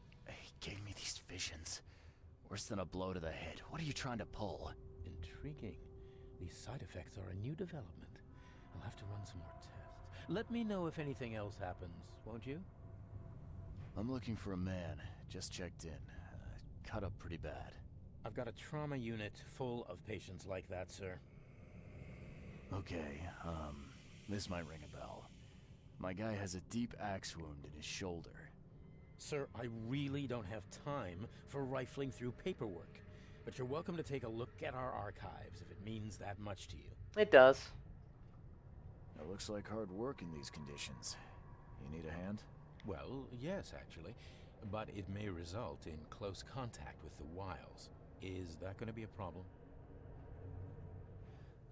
gave me these visions. Worse than a blow to the head. What are you trying to pull? Intriguing. These side effects are a new development. I'll have to run some more tests. Let me know if anything else happens, won't you? I'm looking for a man. Just checked in. Cut up pretty bad. I've got a trauma unit full of patients like that, sir. Okay, this might ring a bell. My guy has a deep axe wound in his shoulder. Sir, I really don't have time for rifling through paperwork. But you're welcome to take a look at our archives if it means that much to you. It does. It looks like hard work in these conditions. You need a hand? Well, yes, actually. But it may result in close contact with the Wiles. Is that going to be a problem?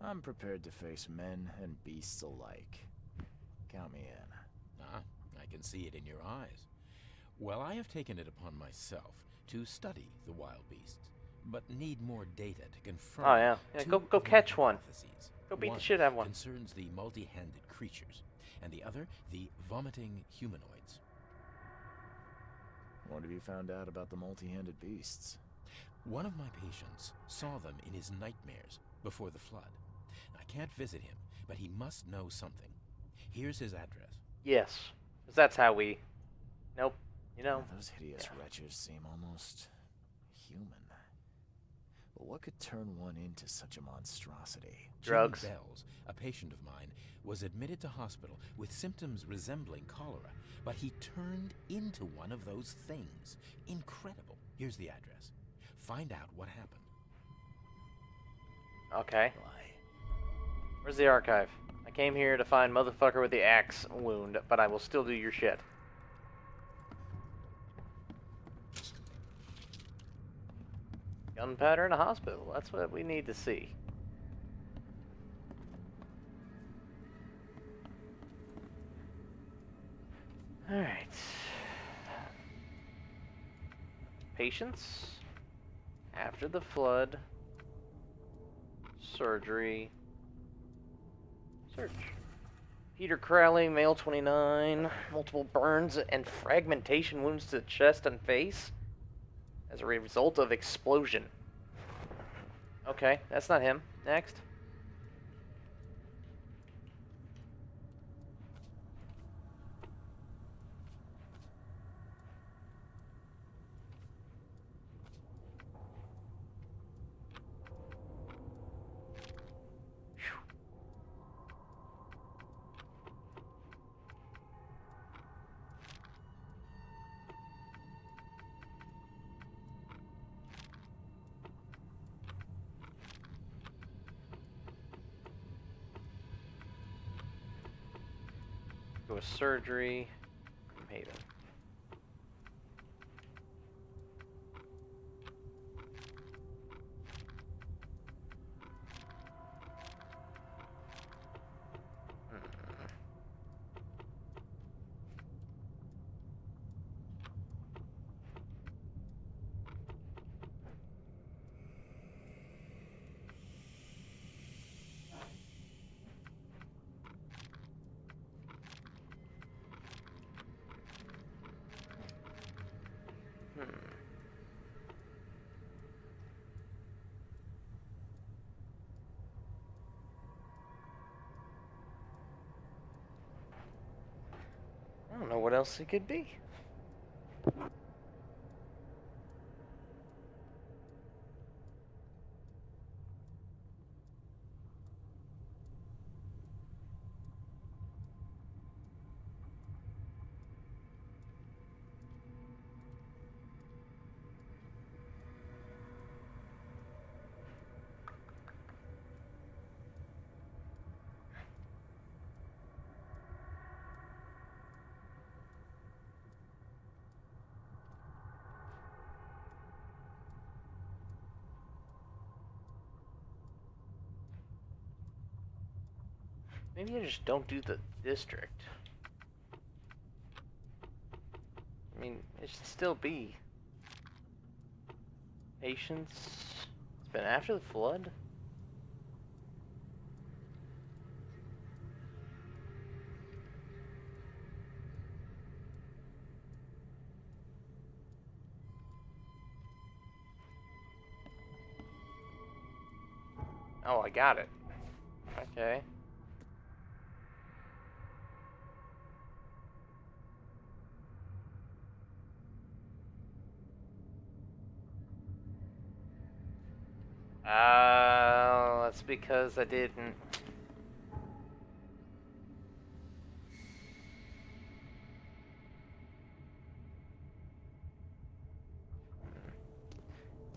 I'm prepared to face men and beasts alike. Count me in. Ah, I can see it in your eyes. Well, I have taken it upon myself to study the wild beasts, but need more data to confirm. Oh yeah, two go of my catch one. hypotheses. Go beat the One shit out of one. concerns the multi-handed creatures, and the other the vomiting humanoids. What have you found out about the multi-handed beasts? One of my patients saw them in his nightmares before the flood. I can't visit him, but he must know something. Here's his address. Yes, 'cause that's how we. Nope. You know. Yeah, those hideous wretches seem almost human. But what could turn one into such a monstrosity? Drugs. Jim Bells, a patient of mine, was admitted to hospital with symptoms resembling cholera, but he turned into one of those things. Incredible. Here's the address. Find out what happened. Okay. Why? Where's the archive? I came here to find motherfucker with the axe wound, but I will still do your shit. Gunpowder in a hospital. That's what we need to see. Alright. Patients. After the flood. Surgery. Search. Peter Crowley, male 29. Multiple burns and fragmentation wounds to the chest and face as a result of explosion. Okay, that's not him. Next. Go with surgery. Maiden. I don't know what else it could be. Maybe I just don't do the district. I mean, it should still be. Patience. It's been after the flood. Oh, I got it. Okay. That's because I didn't.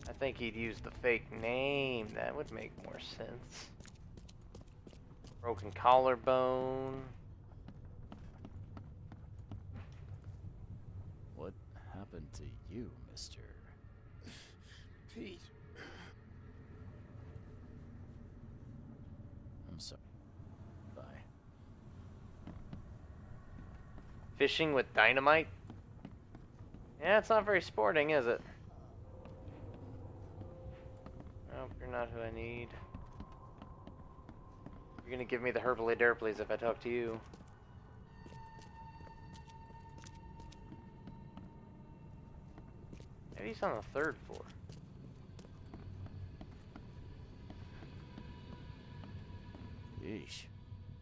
I think he'd use the fake name. That would make more sense. Broken collarbone. What happened to you, mister? Pete. sorry. Bye. Fishing with dynamite? Yeah, it's not very sporting, is it? Nope, you're not who I need. You're gonna give me the herbally derblies if I talk to you. Maybe he's on the 3rd floor. Yeesh.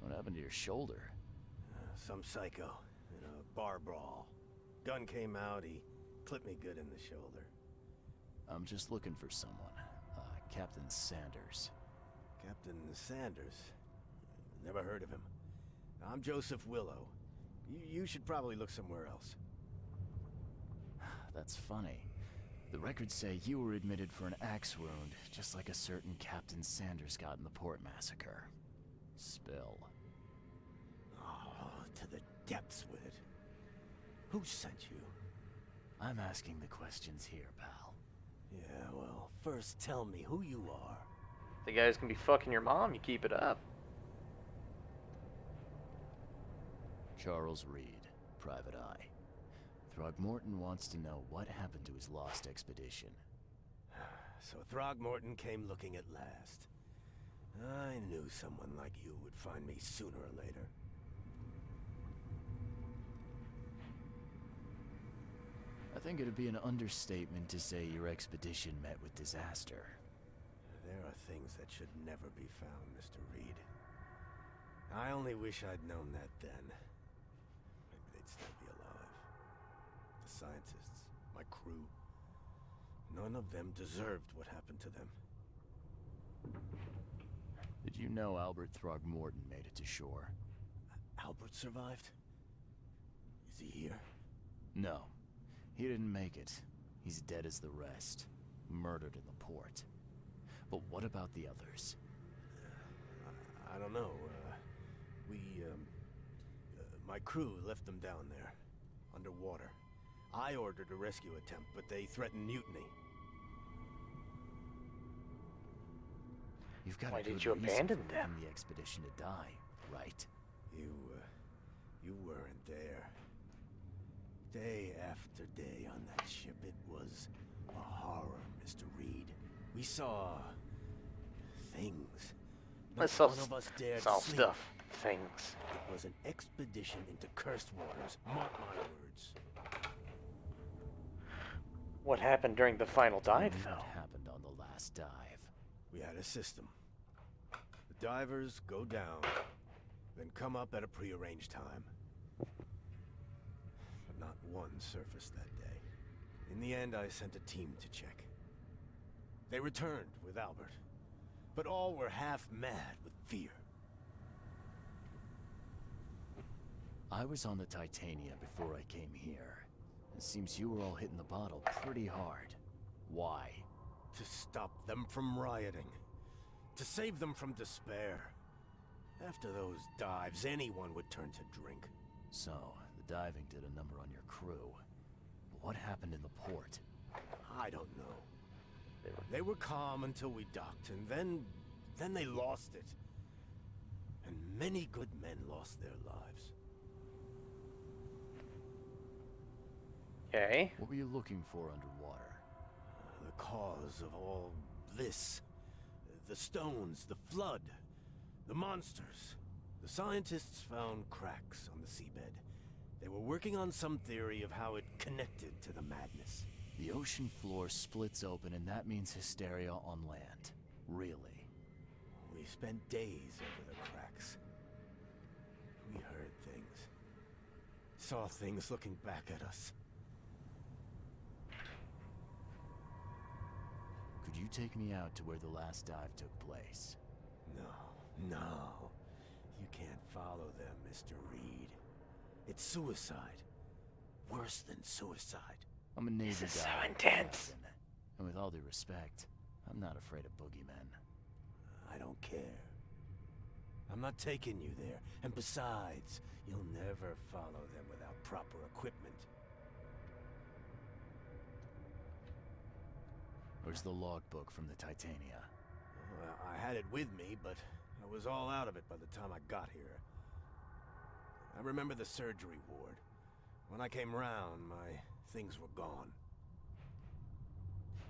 What happened to your shoulder? Some psycho in a bar brawl. Gun came out, he clipped me good in the shoulder. I'm just looking for someone. Captain Sanders. Captain Sanders? Never heard of him. I'm Joseph Willow. You should probably look somewhere else. That's funny. The records say you were admitted for an axe wound, just like a certain Captain Sanders got in the Port Massacre. Spill. Oh, to the depths with it. Who sent you? I'm asking the questions here, pal. Yeah, well, first tell me who you are. The guy's gonna be fucking your mom, you keep it up. Charles Reed, Private Eye. Throgmorton wants to know what happened to his lost expedition. So Throgmorton came looking at last. I knew someone like you would find me sooner or later. I think it'd be an understatement to say your expedition met with disaster. There are things that should never be found, Mr. Reed. I only wish I'd known that then. Maybe they'd still be alive. The scientists, my crew. None of them deserved what happened to them. Did you know Albert Throgmorton made it to shore? Albert survived? Is he here? No. He didn't make it. He's dead as the rest. Murdered in the port. But what about the others? I don't know. My crew left them down there, underwater. I ordered a rescue attempt, but they threatened mutiny. You've got Why a good did you reason abandon for them? leaving the expedition to die, right? You weren't there. Day after day on that ship, it was a horror, Mr. Reed. We saw things. Not one of us dared saw sleep. stuff. Things. It was an expedition into cursed waters. Mark my words. What happened during the final dive, What though? happened on the last dive? We had a system. The divers go down, then come up at a prearranged time. But not one surfaced that day. In the end, I sent a team to check. They returned with Albert, but all were half mad with fear. I was on the Titania before I came here. It seems you were all hitting the bottle pretty hard. Why? To stop them from rioting. To save them from despair. After those dives, anyone would turn to drink. So, the diving did a number on your crew. But what happened in the port? I don't know. They were calm until we docked, and then they lost it. And many good men lost their lives. Okay. What were you looking for underwater? The cause of all this. The stones, the flood, the monsters. The scientists found cracks on the seabed. They were working on some theory of how it connected to the madness. The ocean floor splits open and that means hysteria on land. Really? We spent days over the cracks. We heard things. Saw things looking back at us. Could you take me out to where the last dive took place? No. You can't follow them, Mr. Reed. It's suicide. Worse than suicide. I'm a Navy guy. This is so intense. Captain. And with all due respect, I'm not afraid of boogeymen. I don't care. I'm not taking you there. And besides, you'll never follow them without proper equipment. Where's the logbook from the Titania? Well, I had it with me, but I I was all out of it by the time I got here. I remember the surgery ward. When I came round, my things were gone.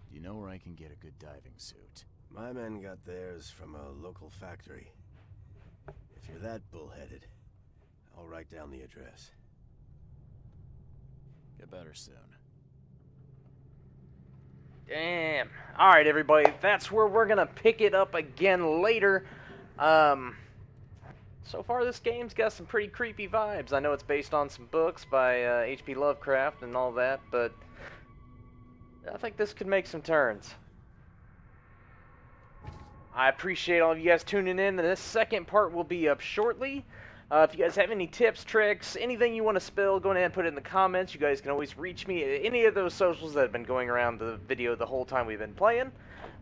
Do you know where I can get a good diving suit? My men got theirs from a local factory. If you're that bullheaded, I'll write down the address. Get better soon. Damn. Alright, everybody. That's where we're going to pick it up again later. So far, this game's got some pretty creepy vibes. I know it's based on some books by H.P. Lovecraft and all that, but I think this could make some turns. I appreciate all of you guys tuning in. This second part will be up shortly. If you guys have any tips, tricks, anything you want to spill, go ahead and put it in the comments. You guys can always reach me at any of those socials that have been going around the video the whole time we've been playing.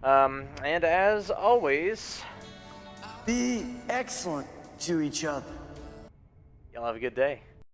And as always, be excellent to each other. Y'all have a good day.